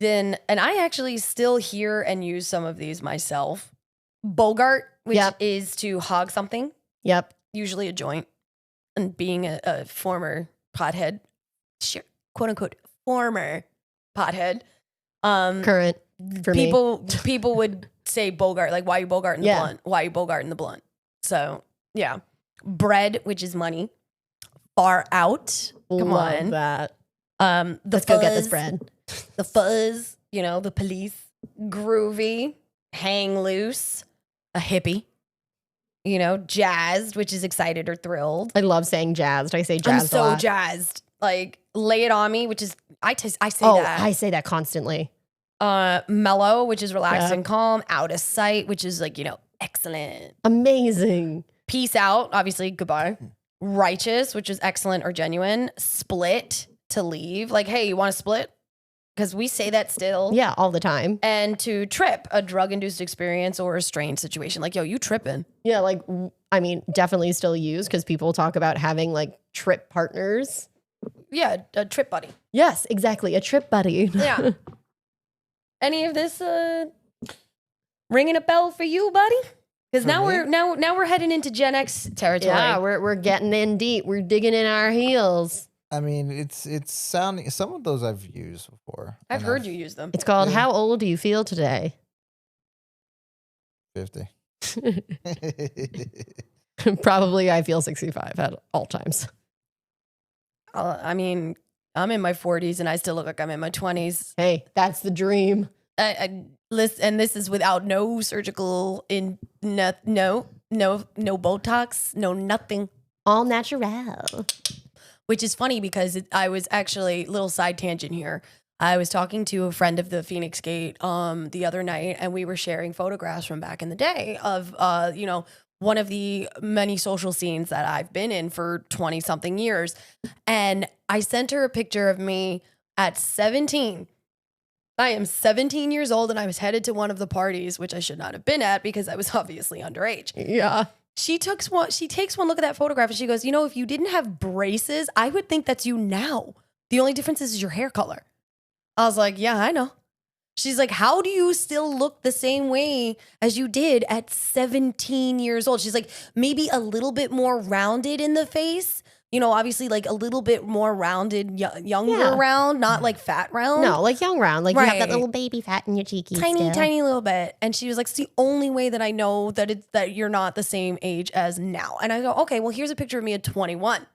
And I actually still hear and use some of these myself. Bogart, which is to hog something. Yep. Usually a joint. And being a former pothead, sure, quote unquote, former pothead. Current for me. People would say Bogart, like, why you Bogart in the blunt? Why you Bogart in the blunt? So, yeah. Bread, which is money. Far out. Come Love on. that. Let's go get this bread. The fuzz, the police. Groovy. Hang loose. A hippie. Jazzed, which is excited or thrilled. I love saying jazzed. I say I'm jazzed a so lot. jazzed. Like, lay it on me, which is, I say that. I say that constantly. Mellow, which is relaxed and calm. Out of sight, which is like, excellent. Amazing. Peace out, obviously, goodbye. Righteous, which is excellent or genuine. Split, to leave. Like, hey, you want to split? Because we say that still. Yeah, all the time. And to trip, a drug-induced experience or a strange situation. Like, yo, you tripping. Yeah, like, I mean, definitely still used because people talk about having like trip partners. Yeah, a trip buddy. Yes, exactly. A trip buddy. Yeah. Any of this ringing a bell for you, buddy? Because now we're heading into Gen X territory. Yeah, we're getting in deep. We're digging in our heels. I mean, it's sounding. Some of those I've used before. I've heard you use them. It's called Yeah. How Old Do You Feel Today? 50. Probably I feel 65 at all times. I mean, I'm in my 40s and I still look like I'm in my 20s. Hey, that's the dream. And this is without no surgical no Botox, no nothing. All natural. Which is funny because I was actually, little side tangent here. I was talking to a friend of the Feinics Gate the other night, and we were sharing photographs from back in the day of one of the many social scenes that I've been in for 20 something years. And I sent her a picture of me at 17. I am 17 years old and I was headed to one of the parties, which I should not have been at because I was obviously underage. Yeah. She takes one look at that photograph and she goes, if you didn't have braces, I would think that's you now. The only difference is your hair color. I was like, yeah, I know. She's like, how do you still look the same way as you did at 17 years old? She's like, maybe a little bit more rounded in the face. Obviously like a little bit more rounded, younger round, not like fat round. No, like young round. Like you have that Right. little baby fat in your cheeky. Tiny little bit. And she was like, it's the only way that I know that you're not the same age as now. And I go, okay, well, here's a picture of me at 21.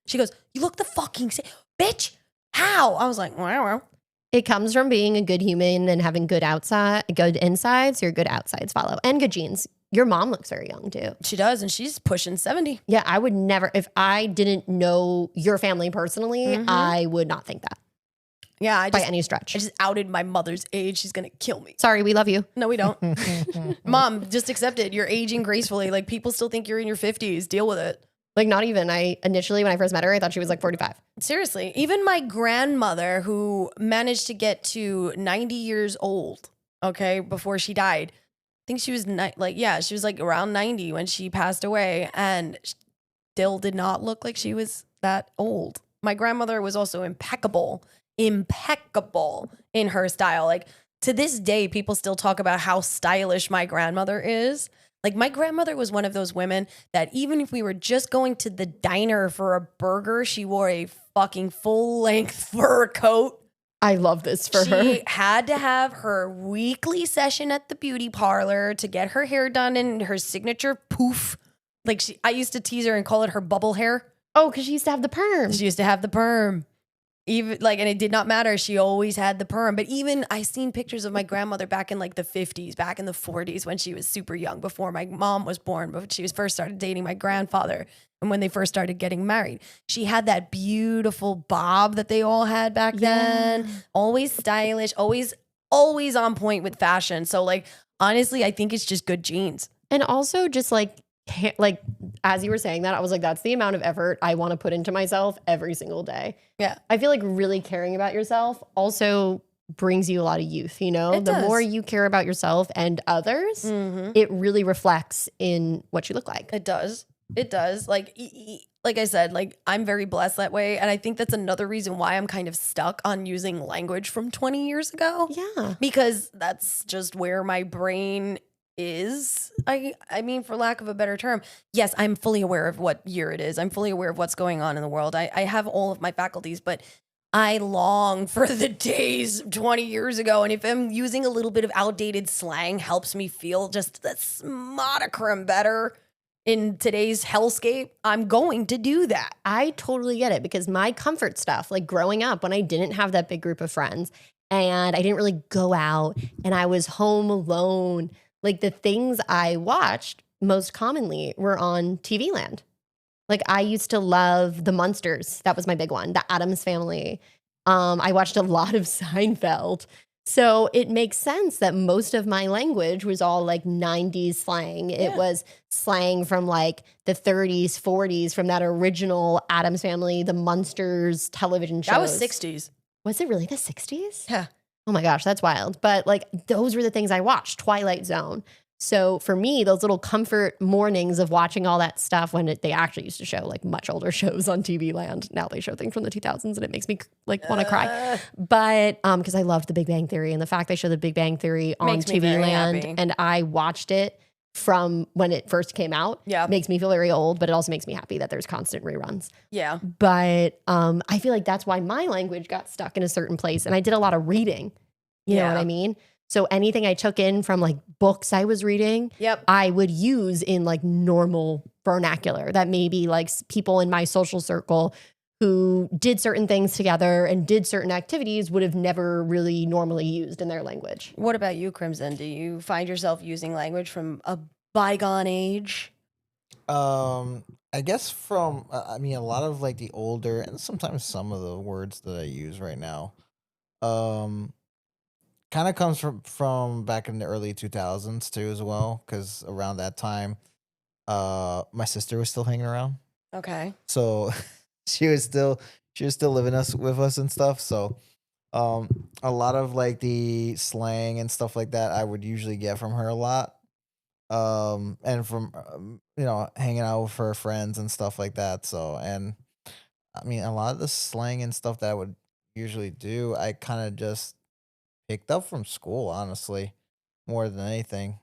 She goes, you look the fucking same. Bitch, how? I was like, wow. It comes from being a good human and having good insides. Your good outsides follow, and good genes. Your mom looks very young too. She does, and she's pushing 70. Yeah, I would never, if I didn't know your family personally, I would not think that Yeah, by any stretch. I just outed my mother's age. She's gonna kill me. Sorry, we love you. No, we don't. Mom, just accept it. You're aging gracefully. Like, people still think you're in your 50s. Deal with it. Like, not even. I initially, when I first met her, I thought she was like 45. Seriously. Even my grandmother, who managed to get to 90 years old, okay, before she died, I think she was she was like around 90 when she passed away and still did not look like she was that old. My grandmother was also impeccable in her style. Like, to this day, people still talk about how stylish my grandmother is. Like, my grandmother was one of those women that even if we were just going to the diner for a burger, she wore a fucking full-length fur coat. I love this for her. She had to have her weekly session at the beauty parlor to get her hair done in her signature poof. Like, I used to tease her and call it her bubble hair. Oh, because she used to have the perm. She used to have the perm. Even like, and it did not matter. She always had the perm. But even I seen pictures of my grandmother back in like the 50s, back in the 40s when she was super young, before my mom was born, but she was first started dating my grandfather. And when they first started getting married, she had that beautiful bob that they all had back then. Always stylish, always on point with fashion. So like, honestly, I think it's just good genes. And also just like as you were saying that, I was like, that's the amount of effort I want to put into myself every single day. Yeah. I feel like really caring about yourself also brings you a lot of youth, you know? It The does. more you care about yourself and others, it really reflects in what you look like. It does. It does. Like I said, like I'm very blessed that way. And I think that's another reason why I'm kind of stuck on using language from 20 years ago. Yeah. Because that's just where my brain is. I mean, for lack of a better term, yes, I'm fully aware of what year it is. I'm fully aware of what's going on in the world. I have all of my faculties, but I long for the days 20 years ago. And if I'm using a little bit of outdated slang helps me feel just a smodicrum better in today's hellscape, I'm going to do that. I totally get it because my comfort stuff, like growing up when I didn't have that big group of friends and I didn't really go out and I was home alone, like the things I watched most commonly were on TV Land. Like I used to love the Munsters. That was my big one. The Addams Family. I watched a lot of Seinfeld. So it makes sense that most of my language was all like 90s slang. It was slang from like the 30s, 40s, from that original Addams Family, the Munsters television shows. That was 60s. Was it really the 60s? Yeah. Oh my gosh, that's wild. But like those were the things I watched, Twilight Zone. So for me, those little comfort mornings of watching all that stuff when they actually used to show like much older shows on TV Land. Now they show things from the 2000s and it makes me like want to cry. But because I loved The Big Bang Theory and the fact they show The Big Bang Theory on Makes me TV very Land happy. and I watched it from when it first came out. Yeah. Makes me feel very old, but it also makes me happy that there's constant reruns. Yeah. But I feel like that's why my language got stuck in a certain place. And I did a lot of reading. You know what I mean? So anything I took in from like books I was reading, I would use in like normal vernacular that maybe like people in my social circle who did certain things together and did certain activities would have never really normally used in their language. What about you, Crimson? Do you find yourself using language from a bygone age? I guess from I mean a lot of like the older and sometimes some of the words that I use right now kind of comes from back in the early 2000s too as well, because around that time my sister was still hanging around, Okay. so she was still living with us and stuff. So a lot of like the slang and stuff like that I would usually get from her a lot, and from hanging out with her friends and stuff like that. So, and I mean a lot of the slang and stuff that I would usually do I kind of just picked up from school, honestly, more than anything.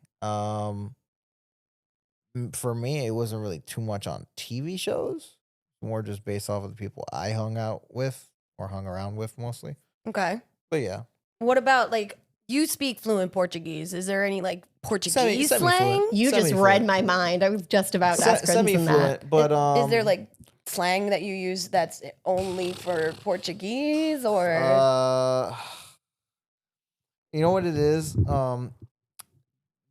For me, it wasn't really too much on TV shows, more just based off of the people I hung out with or hung around with mostly. Okay. But yeah, What about like you speak fluent Portuguese? Is there any like Portuguese Semi-fluent. slang? You just Semi-fluent. read my mind. I was just about to ask Crimson that. semi-fluent, but Is there like slang that you use that's only for Portuguese or? you know what it is?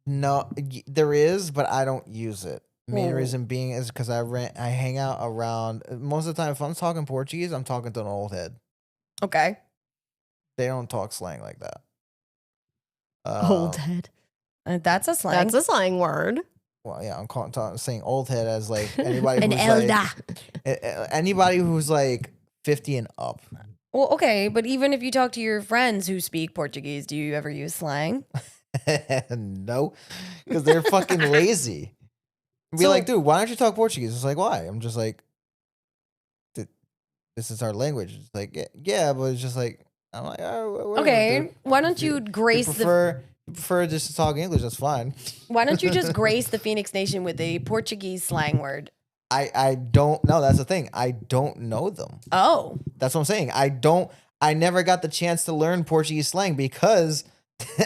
No, there is, but I don't use it. Main Oh. reason being is because I hang out around most of the time. If I'm talking Portuguese, I'm talking to an old head. Okay. They don't talk slang like that. Old head. That's a slang. That's a slang word. Well, yeah, I'm saying old head as like anybody An who's elder. like anybody who's like 50 and up. Well, okay, but even if you talk to your friends who speak Portuguese, do you ever use slang? No, because they're fucking lazy. Be So- like, dude, why don't you talk Portuguese? It's like, why? I'm just like, this is our language. It's like, yeah, but it's just like, I'm like, oh, whatever, Okay, dude. why don't you grace You prefer just to talk English? That's fine. Why don't you just grace the Phoenix Nation with a Portuguese slang word? I don't know. That's the thing. I don't know them. Oh, That's what I'm saying. I never got the chance to learn Portuguese slang because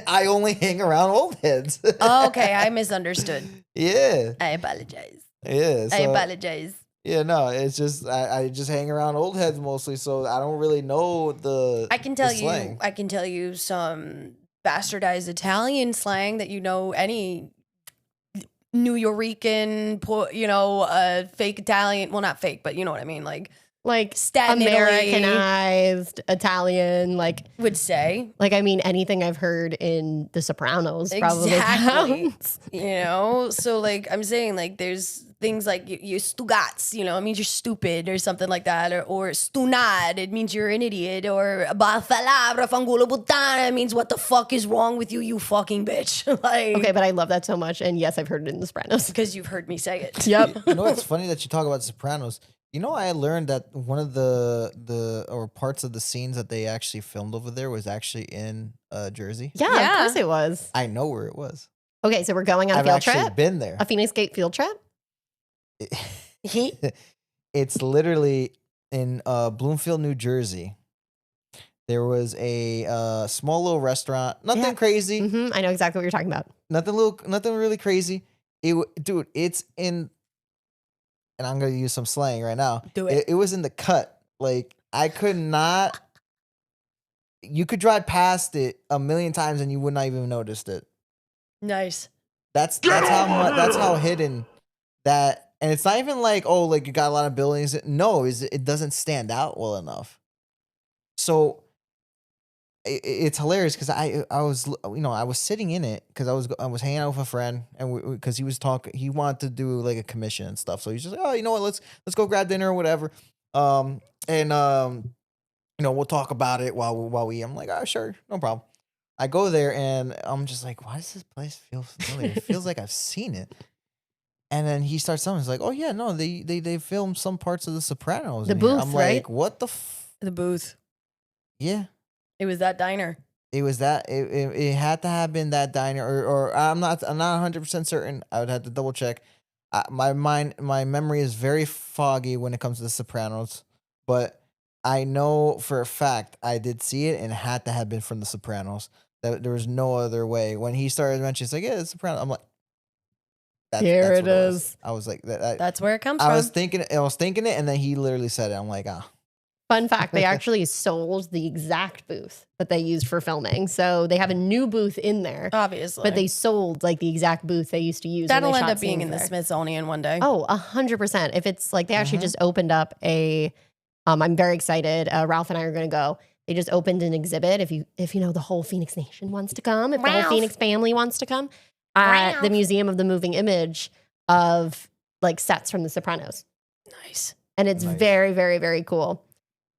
I only hang around old heads. okay, I misunderstood. Yeah. I apologize. Yeah. I so- apologize. Yeah, no, it's just I just hang around old heads mostly, so I don't really know the. I can tell the slang. I can tell you some bastardized Italian slang that any New Yorican, fake Italian. Well, not fake, but you know what I mean. Like like Staten, Italy. Americanized Italian, like would say. I mean anything I've heard in The Sopranos probably Exactly. counts. You know, so like I'm saying, like there's things like you stugats, you know, it means you're stupid or something like that, or stunad, it means you're an idiot, or bafalabra fangulo puttana, it means what the fuck is wrong with you, you fucking bitch. Like, Okay, but I love that so much, and yes, I've heard it in The Sopranos. because you've heard me say it. Yep. You know what's funny that you talk about Sopranos? You know, I learned that one of the or parts of the scenes that they actually filmed over there was actually in Jersey. Yeah, Yeah. of course it was. I know where it was. Okay, so we're going on a I've field actually trip, been there. a Phoenix Gate field trip. It's literally in Bloomfield, New Jersey. There was a small little restaurant. Nothing Yeah. crazy. I know exactly what you're talking about. Nothing really crazy. Dude, it's in, and I'm gonna use some slang right now. Do it. It was in the cut. Like I could not. You could drive past it a million times and you would not even noticed it. Nice. That's how hidden that. And it's not even like, oh, like you got a lot of buildings. No, it doesn't stand out well enough. So it's hilarious because I was sitting in it because I was hanging out with a friend and because he was talking, he wanted to do like a commission and stuff. So he's just like, oh, you know what, let's go grab dinner or whatever. We'll talk about it while we. I'm like, oh, sure, no problem. I go there and I'm just like, why does this place feel familiar? It feels like I've seen it. And then he starts telling me, he's like, oh yeah, no, they filmed some parts of The Sopranos. The in here." booth, I'm right? like, what the? The booth. Yeah. It was that diner. It was that. It had to have been that diner, or I'm not 100% certain. I would have to double check. My memory is very foggy when it comes to The Sopranos, but I know for a fact I did see it and it had to have been from The Sopranos. That there was no other way. When he started mentioning, it's like, yeah, The Sopranos. I'm like, Here that's it what was. is. I was like, That's where it comes I from. was thinking it, and then he literally said it. I'm like, ah. Fun fact, they actually sold the exact booth that they used for filming. So they have a new booth in there, Obviously. but they sold like the exact booth they used to use. when That'll they end shot up being scenes in the there. Smithsonian one day. Oh, 100%. If it's like they actually just opened up I'm very excited. Ralph and I are going to go. They just opened an exhibit. If you know the whole Phoenix Nation wants to come, if the whole Ralph. Phoenix family wants to come, at the Ralph. Museum of the Moving Image of like sets from The Sopranos. Nice. And it's Nice. very, very, very cool.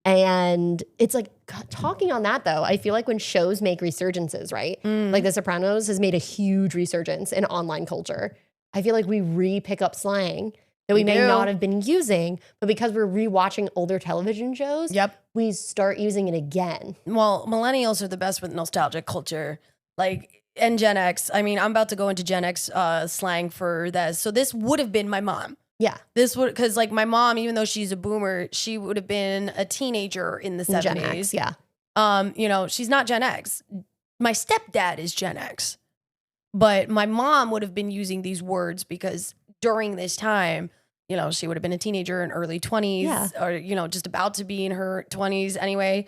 And it's like talking on that though, I feel like when shows make resurgences, right? Like The Sopranos has made a huge resurgence in online culture. I feel like we re-pick up slang that we We may do. not have been using, but because we're rewatching older television shows, Yep. we start using it again. Well, millennials are the best with nostalgic culture. Like, and Gen X. I mean, I'm about to go into Gen X slang for this. So this would have been my mom. Yeah. This would, because like my mom, even though she's a boomer, she would have been a teenager in the 70s. Gen X, yeah. She's not Gen X. My stepdad is Gen X. But my mom would have been using these words because during this time, she would have been a teenager in early 20s Yeah. or, just about to be in her 20s anyway.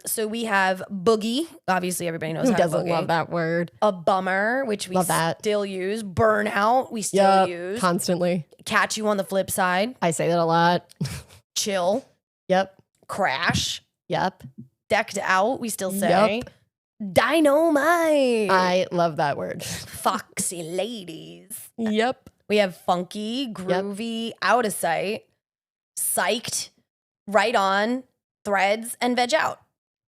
So we have boogie. Obviously, everybody knows Who how to doesn't boogie. love that word? A bummer, which we Love that. still use. Burnout, we still Yep, use. constantly. Catch you on the flip side. I say that a lot. Chill. Yep. Crash. Yep. Decked out, we still say. Yup. Dynamite. I love that word. Foxy ladies. Yep. We have funky, groovy, out of sight, psyched, right on, threads, and veg out.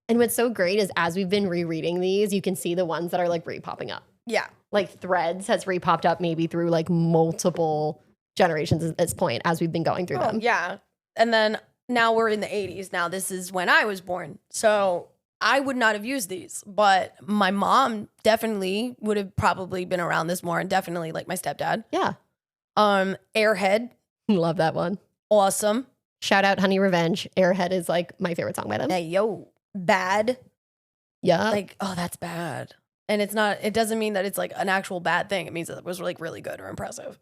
And what's so great is as we've been rereading these, you can see the ones that are like re-popping up. Yeah. Like threads has re-popped up maybe through like multiple generations at this point as we've been going through them. Yeah. And then now we're in the 80s. Now this is when I was born. So I would not have used these, but my mom definitely would have probably been around this more, and definitely like my stepdad. Yeah. Airhead, Love that one. awesome. Shout out Honey Revenge. Airhead is like my favorite song by them. Hey, yo, bad. Yeah. Like, oh, that's bad. And it doesn't mean that it's like an actual bad thing. It means that it was like really good or impressive.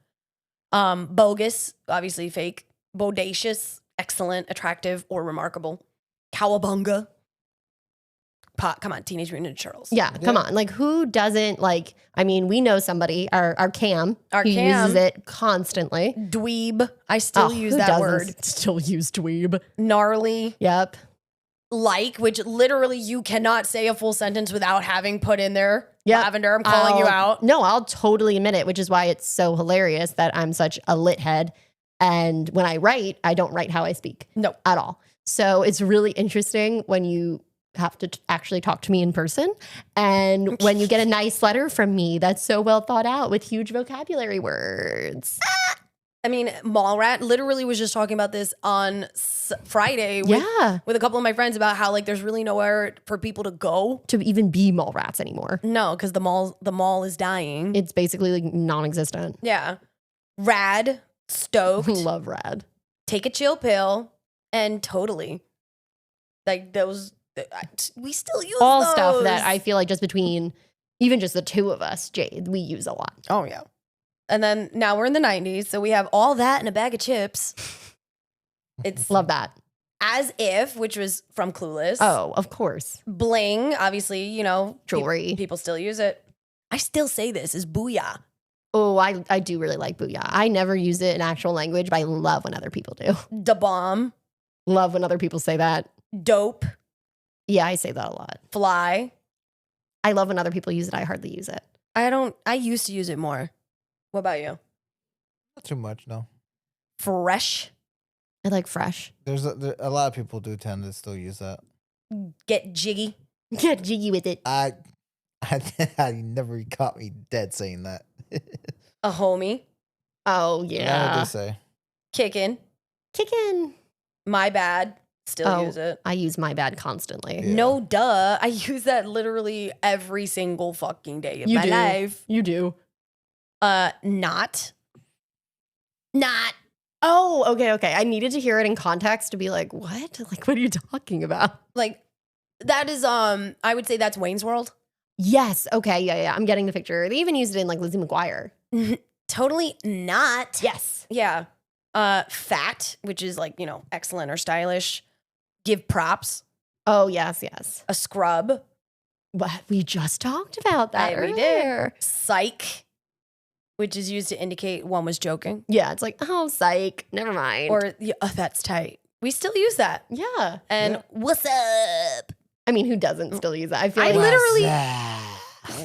Bogus, obviously fake. Bodacious, excellent, attractive, or remarkable. Cowabunga. Come on, Teenage Mutant Ninja Turtles. Yeah, come on. Like, who doesn't like? I mean, we know somebody. Our Cam, who uses it constantly. Dweeb. I still use who that doesn't word. Still use dweeb. Gnarly. Yep. Like, which literally you cannot say a full sentence without having put in there. Yep. Lavender, I'm calling you out. No, I'll totally admit it, which is why it's so hilarious that I'm such a lit head. And when I write, I don't write how I speak. No. At all. So it's really interesting when you have to actually talk to me in person. And when you get a nice letter from me that's so well thought out with huge vocabulary words. I mean, Mallrat literally was just talking about this on Friday with a couple of my friends about how like there's really nowhere for people to go. To even be mall rats anymore. No, because the mall is dying. It's basically like non-existent. Yeah. Rad, stoked, Love rad. take a chill pill, and totally. Like those, we still use All those. stuff that I feel like just between even just the two of us, Jade, we use a lot. Oh, yeah. And then now we're in the 90s, so we have all that in a bag of chips. It's Love that. As If, which was from Clueless. Oh, of course. Bling, obviously, you know. Jewelry. People still use it. I still say this is booyah. Oh, I do really like booyah. I never use it in actual language, but I love when other people do. Da bomb. Love when other people say that. Dope. Yeah, I say that a lot. Fly. I love when other people use it. I hardly use it. I used to use it more. What about you? Not too much, no. Fresh. I like fresh. There's a lot of people do tend to still use that. Get jiggy. Get jiggy with it. I never caught me dead saying that. A homie. Oh, What yeah. they say? Kicking. Kicking. My bad. Still Oh, use it. I use my bad constantly. Yeah. No duh. I use that literally every single fucking day of You my do. life. You do. Not. Oh, okay. I needed to hear it in context to be like, what? Like, what are you talking about? Like that is I would say that's Wayne's World. Yes. Okay. Yeah. I'm getting the picture. They even used it in like Lizzie McGuire. Totally not. Yes. Yeah. Fat, which is like, you know, excellent or stylish. Give props. Oh, yes. A scrub. But we just talked about that We did. earlier. Psych, which is used to indicate one was joking. Yeah. It's like, oh, psych. Never mind. Or that's tight. We still use that. yeah. And what's up? I mean, who doesn't still use it? I feel I like literally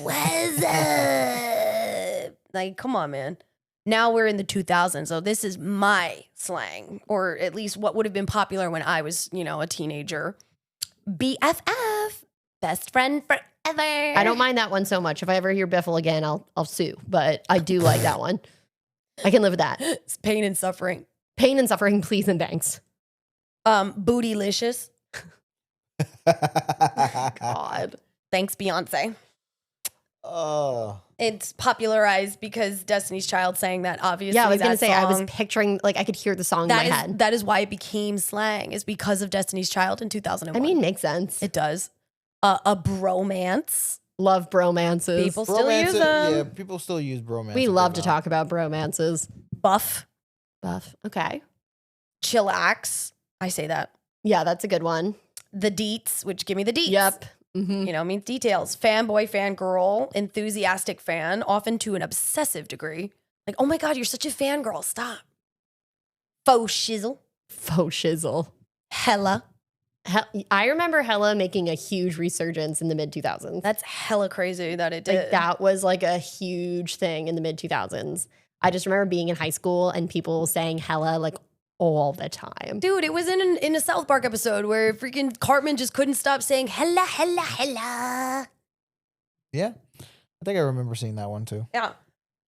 What's what's up? Like, come on, man. Now we're in the 2000s, so this is my slang, or at least what would have been popular when I was, you know, a teenager. BFF, best friend forever. I don't mind that one so much. If I ever hear Biffle again, I'll sue. But I do like that one. I can live with that. It's pain and suffering. Pain and suffering, please and thanks. Bootylicious. God. Thanks, Beyonce. Oh. It's popularized because Destiny's Child sang that, obviously. Yeah, I was gonna that say I was song. picturing like I could hear the song in my head. That is why it became slang, is because of Destiny's Child in 2001. I mean, makes sense. it does. A bromance. Love bromances. People still use them. Yeah, people still use bromance. We love to talk about bromances. Buff. Buff. Okay. Chillax. I say that. Yeah, that's a good one. The deets, which give me the deets. Yep. Mhm. You know, means details. Fanboy, fangirl, enthusiastic fan, often to an obsessive degree. Like, oh my God, you're such a fangirl. Stop. Faux shizzle. Faux shizzle. Hella. I remember Hella making a huge resurgence in the mid 2000s. That's hella crazy that it did. Like that was like a huge thing in the mid 2000s. I just remember being in high school and people saying Hella like all the time. Dude, it was in a South Park episode where freaking Cartman just couldn't stop saying hella, hella, hella. Yeah. I think I remember seeing that one too. Yeah.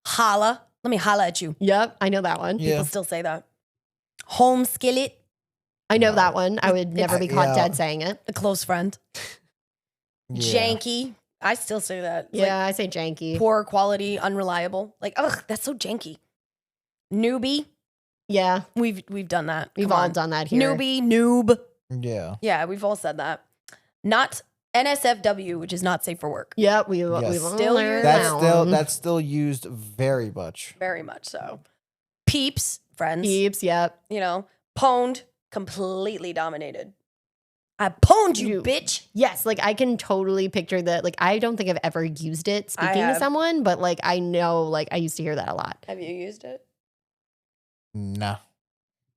Holla. Let me holla at you. Yep, I know that one. Yeah. People still say that. Home skillet. I know that one. I would never be caught dead saying it. A close friend. Yeah. Janky. I still say that. It's Yeah, I say janky. like poor quality, unreliable. Like, ugh, that's so janky. Newbie. Yeah, We've done that. we've Come all on. done that here. Newbie, noob. Yeah. Yeah, we've all said that. Not NSFW, which is not safe for work. Yep, we've Yes. Still learned use that one. That's still used very much. Very much so. Peeps, friends. Peeps. Yep. You know, pwned, completely dominated. I pwned you, bitch. Yes, like I can totally picture that. Like I don't think I've ever used it speaking to have. someone, but like I know, like I used to hear that a lot. Have you used it? Nah.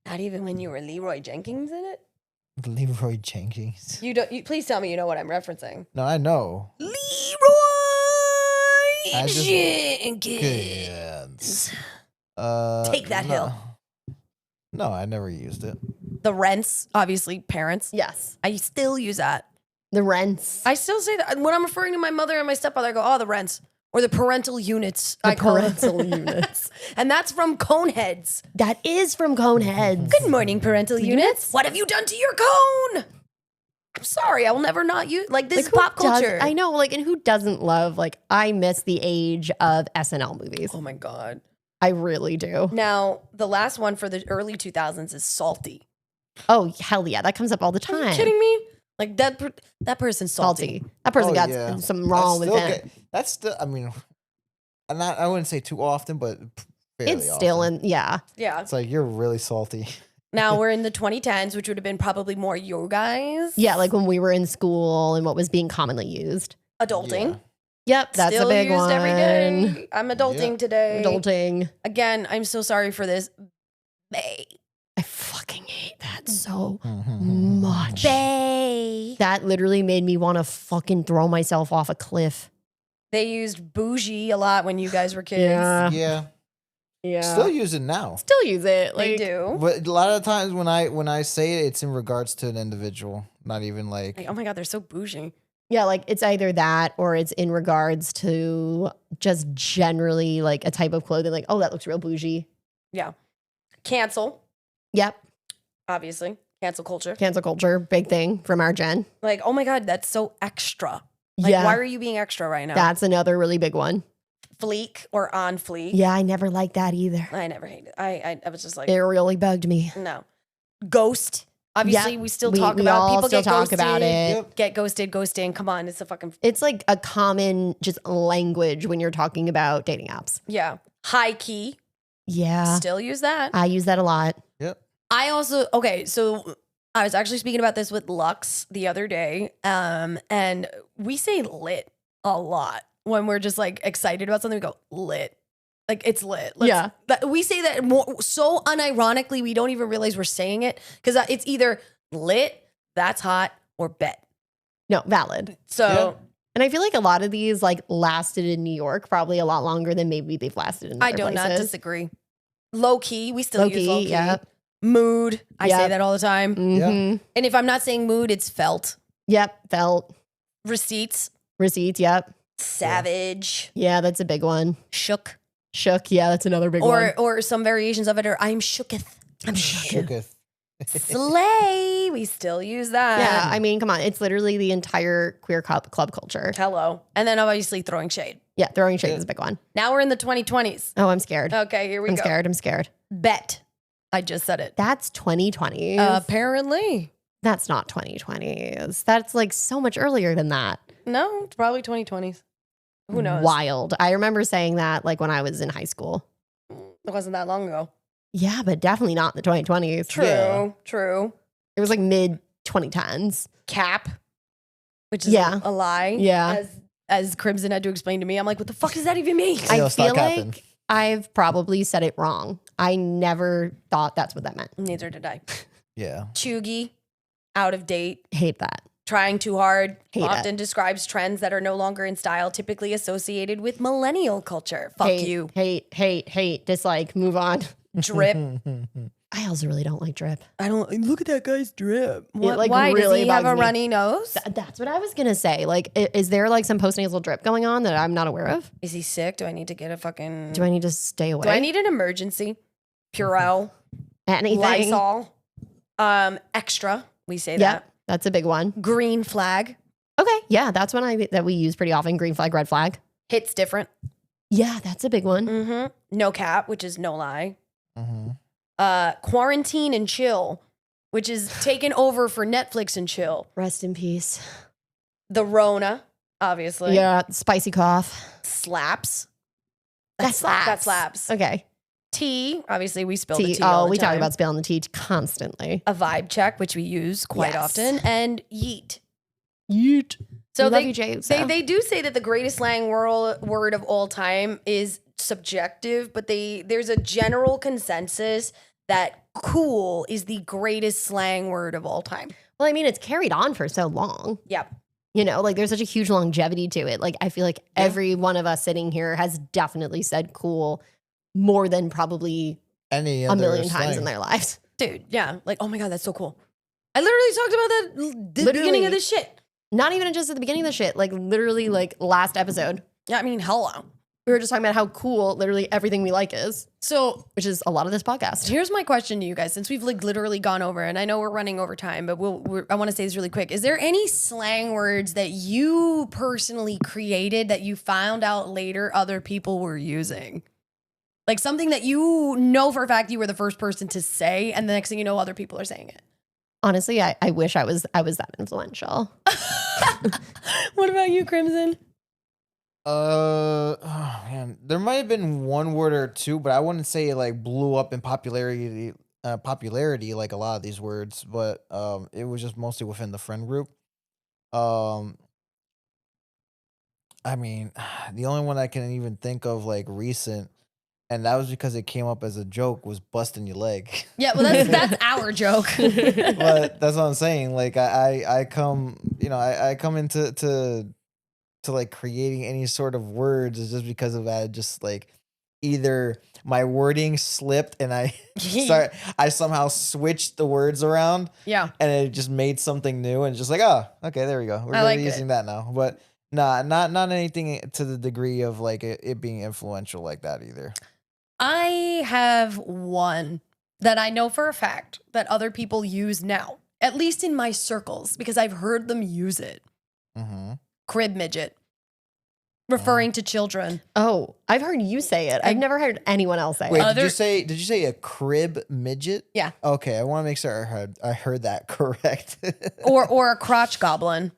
Not even when you were Leroy Jenkins in it? Leroy Jenkins. You don't. Please tell me you know what I'm referencing. No, I know. Leroy I just- Jenkins. Take that no. hill. No, I never used it. The rents, obviously, parents. Yes, I still use that. the rents. I still say that when I'm referring to my mother and my stepfather. I go, "Oh, the rents or the parental units." The I call them. parental units. And that's from Coneheads. That is from Coneheads. Good morning, parental units. What have you done to your cone? I'm sorry, I will never not use like this is who pop culture. does- I know, like, and who doesn't love? Like, I miss the age of SNL movies. Oh my god. I really do. Now, the last one for the early 2000s is Salty. Oh hell yeah, that comes up all the time. Are you kidding me? Like that person's salty. Salty. That person Oh, got yeah. something wrong with That's them. still that's still. I mean, I wouldn't say too often, but fairly It's still often. in, yeah. Yeah. It's like you're really salty. Now we're in the 2010s, which would have been probably more you guys. Yeah, like when we were in school and what was being commonly used. Adulting. Yep, that's Still a big used one. every day. I'm adulting Yeah. today. Adulting. Again, I'm so sorry for this. Bae. I fucking hate that so Mm-hmm. much. Bae. That literally made me want to fucking throw myself off a cliff. They used bougie a lot when you guys were kids. Yeah. Yeah, Yeah. still use it now. Still use it. They Like, do. But a lot of times when I say it, it's in regards to an individual, not even like. Like, oh my god, they're so bougie. yeah, like it's either that or it's in regards to just generally like a type of clothing. Like, oh, that looks real bougie. Yeah. Cancel, Yep. obviously. Cancel culture. Cancel culture, big thing from our gen. Like, oh my god, that's so extra. Like, Yeah. why are you being extra right now? That's another really big one. Fleek or on fleek. Yeah, I never liked that either. I never hated it. I was just like, It really bugged me. no. Ghost. Obviously, Yeah, we still we- talk we about all people still get talk ghosted. about it. Yep. Get ghosted, ghosting. Come on, it's a fucking It's like a common just language when you're talking about dating apps. yeah. High key. Yeah. Still use that. I use that a lot. Yep. I also so I was actually speaking about this with Lux the other day, and we say lit a lot when we're just like excited about something. We go lit, like it's lit. Yeah. We say that more so unironically. We don't even realize we're saying it because it's either lit, that's hot, or bet. No, valid. So And I feel like a lot of these like lasted in New York probably a lot longer than maybe they've lasted in other I do not places. disagree. Low key, we still Low use key, low key. yeah. Mood, I say Yep. that all the time. Mhm. And if I'm not saying mood, it's felt. Yep. Felt. Receipts, Receipts. Yep. savage, Yeah, that's a big one. shook, Shook. Yeah, that's another big one. or some variations of it are I'm shooketh. I'm shook. Shooketh. Slay. We still use that. Yeah, I mean, come on. It's literally the entire queer club culture. Hello. And then obviously throwing shade. Yeah, throwing shade is a big one. Now we're in the 2020s. Oh, I'm scared. Okay, here we I'm go. scared. I'm scared. Bet. I just said it. That's 2020s. Apparently. That's not 2020s. That's like so much earlier than that. No, it's probably 2020s. Who knows? Wild. I remember saying that like when I was in high school. It wasn't that long ago. Yeah, but definitely not in the 2020s. True. Yeah. True. It was like mid 2010s. Cap, which is Yeah. a lie. Yeah. As Crimson had to explain to me, I'm like, what the fuck does that even mean? I Yo, stop feel capping. like I've probably said it wrong. I never thought that's what that meant. Neither did I. Yeah. Chuggy, out of date, Hate that. trying too hard, Hate it. often describes trends that are no longer in style, typically associated with millennial culture. Fuck hate, you. Hate. Dislike. Move on. Drip. I also really don't like drip. I don't look at that guy's drip. What, like, why really does he have a bugs me. runny nose? That's what I was gonna say. Like, is there like some postnasal drip going on that I'm not aware of? Is he sick? Do I need to get a fucking? Do I need to stay away? Do I need an emergency? Purell, anything? Lysol, extra. We say Yeah, that. that's a big one. Green flag Okay, yeah, that's one that we use pretty often. Green flag, red flag. hits different. Yeah, that's a big one. Mm-hmm. No cap, which is no lie. Mhm. Quarantine and chill, which is taken over for Netflix and chill. Rest in peace. The Rona, obviously. Yeah, spicy cough. Slaps. That slaps. That slaps. Okay. tea. Obviously, we spill the Tea. tea all Oh, the we talk time. about spilling the tea constantly. A vibe check, which we use quite Yes. often, and yeet. Yeet. So We love they, you, Jade, they so. they do say that the greatest slang word of all time is subjective, but there's a general consensus that cool is the greatest slang word of all time. Well, I mean, it's carried on for so long. Yep. You know, like there's such a huge longevity to it. Like I feel like every one of us sitting here has definitely said cool more than probably Any a other million times slang. in their lives. Dude, yeah. Like, oh my God, that's so cool. I literally talked about that the Literally. beginning of this shit. Not even just at the beginning of the shit, like literally like last episode. Yeah, I mean, hello. We were just talking about how cool literally everything we like is, So which is a lot of this podcast. here's my question to you guys, since we've like literally gone over, and I know we're running over time, but I want to say this really quick. Is there any slang words that you personally created that you found out later other people were using? Like something that you know for a fact you were the first person to say, and the next thing you know, other people are saying it. Honestly, I wish I was that influential. What about you, Crimson? Oh man, there might have been one word or two, but I wouldn't say it like blew up in popularity. Popularity like a lot of these words, but it was just mostly within the friend group. Um, I mean, the only one I can even think of like recent, and that was because it came up as a joke, was busting your leg. Yeah, well, that's our joke. But that's what I'm saying. Like I come, I come into to like creating any sort of words is just because of that. Just like either my wording slipped and I somehow switched the words around Yeah. and it just made something new and just like, oh, okay, there we go. We're I really like using that now. But nah, not anything to the degree of like it being influential like that either. I have one that I know for a fact that other people use now, at least in my circles, because I've heard them use it. Mm-hmm. Crib midget, referring to children. Oh, I've heard you say it. I've never heard anyone else say Wait, it. did you say a crib midget? Yeah. Okay, I want to make sure I heard that correct. or a crotch goblin.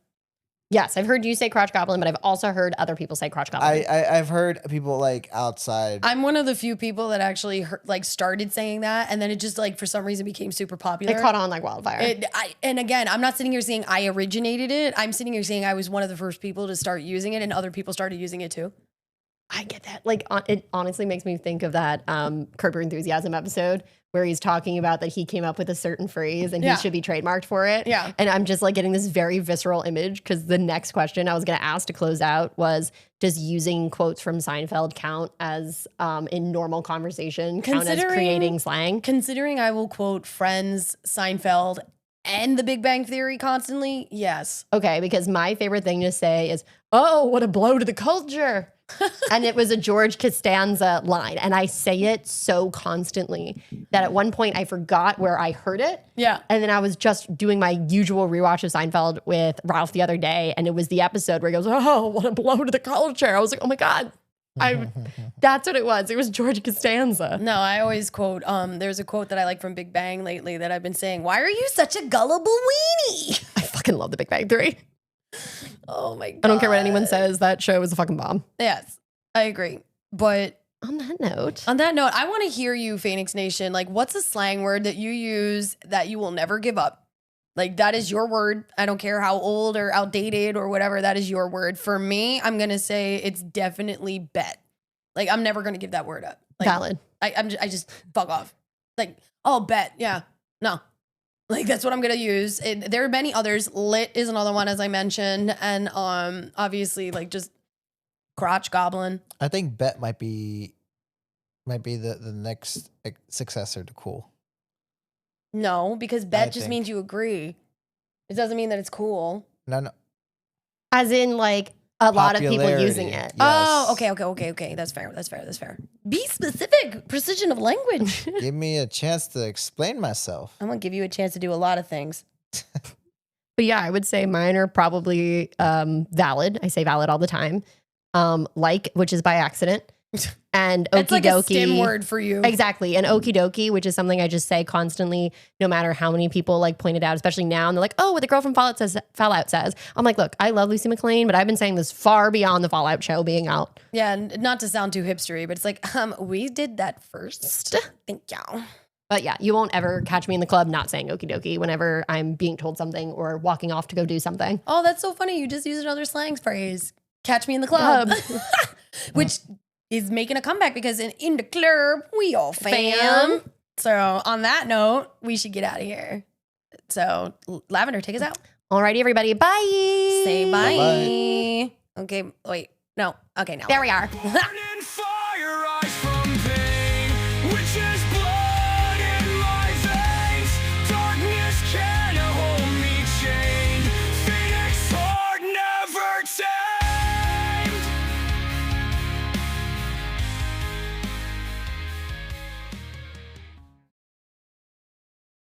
Yes, I've heard you say crotch goblin, but I've also heard other people say crotch goblin. I've heard people like outside. I'm one of the few people that actually started saying that, and then it just like for some reason became super popular. It caught on like wildfire. And again, I'm not sitting here saying I originated it. I'm sitting here saying I was one of the first people to start using it, and other people started using it too. I get that. Like, it honestly makes me think of that Curb Your Enthusiasm episode where he's talking about that he came up with a certain phrase and Yeah. he should be trademarked for it. Yeah. And I'm just like getting this very visceral image because the next question I was going to ask to close out was, does using quotes from Seinfeld count as in normal conversation, count as creating slang? Considering I will quote Friends, Seinfeld, and The Big Bang Theory constantly, yes. Okay, because my favorite thing to say is, oh, what a blow to the culture. And it was a George Costanza line. And I say it so constantly that at one point I forgot where I heard it. Yeah. And then I was just doing my usual rewatch of Seinfeld with Ralph the other day. And it was the episode where he goes, oh, what a blow to the culture. I was like, oh my God. That's what it was. It was George Costanza. No, I always quote, there's a quote that I like from Big Bang lately that I've been saying, why are you such a gullible weenie? I fucking love The Big Bang Theory. Oh my God. I don't care what anyone says. That show was a fucking bomb. Yes, I agree. But On that note, on that note, I want to hear you, Feinics Nation. Like, what's a slang word that you use that you will never give up? Like, that is your word. I don't care how old or outdated or whatever. That is your word. For me, I'm going to say it's definitely bet. Like, I'm never going to give that word up. Like, valid. I just fuck off. Like, oh, bet. Yeah. No. Like, that's what I'm going to use. There are many others. Lit is another one, as I mentioned. And obviously, like, just crotch goblin. I think bet might be the next successor to cool. No, because bet just think. means you agree. It doesn't mean that it's cool. No. As in, like, a lot of people Popularity. using it. Yes. Oh, okay. That's fair. Be specific. Precision of language. Give me a chance to explain myself. I'm going to give you a chance to do a lot of things. But yeah, I would say mine are probably valid. I say valid all the time. Like, which is by accident. and That's okie like a dokie. STEM word for you. Exactly. And okie dokie, which is something I just say constantly, no matter how many people like point it out, especially now. And they're like, oh, what the girl from Fallout says. I'm like, look, I love Lucy McLean, but I've been saying this far beyond the Fallout show being out. Yeah, and not to sound too hipstery, but it's like, we did that first. Thank you. But yeah, you won't ever catch me in the club not saying okie dokie whenever I'm being told something or walking off to go do something. Oh, that's so funny. You just used another slang phrase. Catch me in the club. Which is making a comeback because in the club, we all fam. So on that note, we should get out of here. So Lavender, take us out. Alrighty, everybody. Bye. Say bye. Bye-bye. Okay, wait. No. Okay, now. There we are.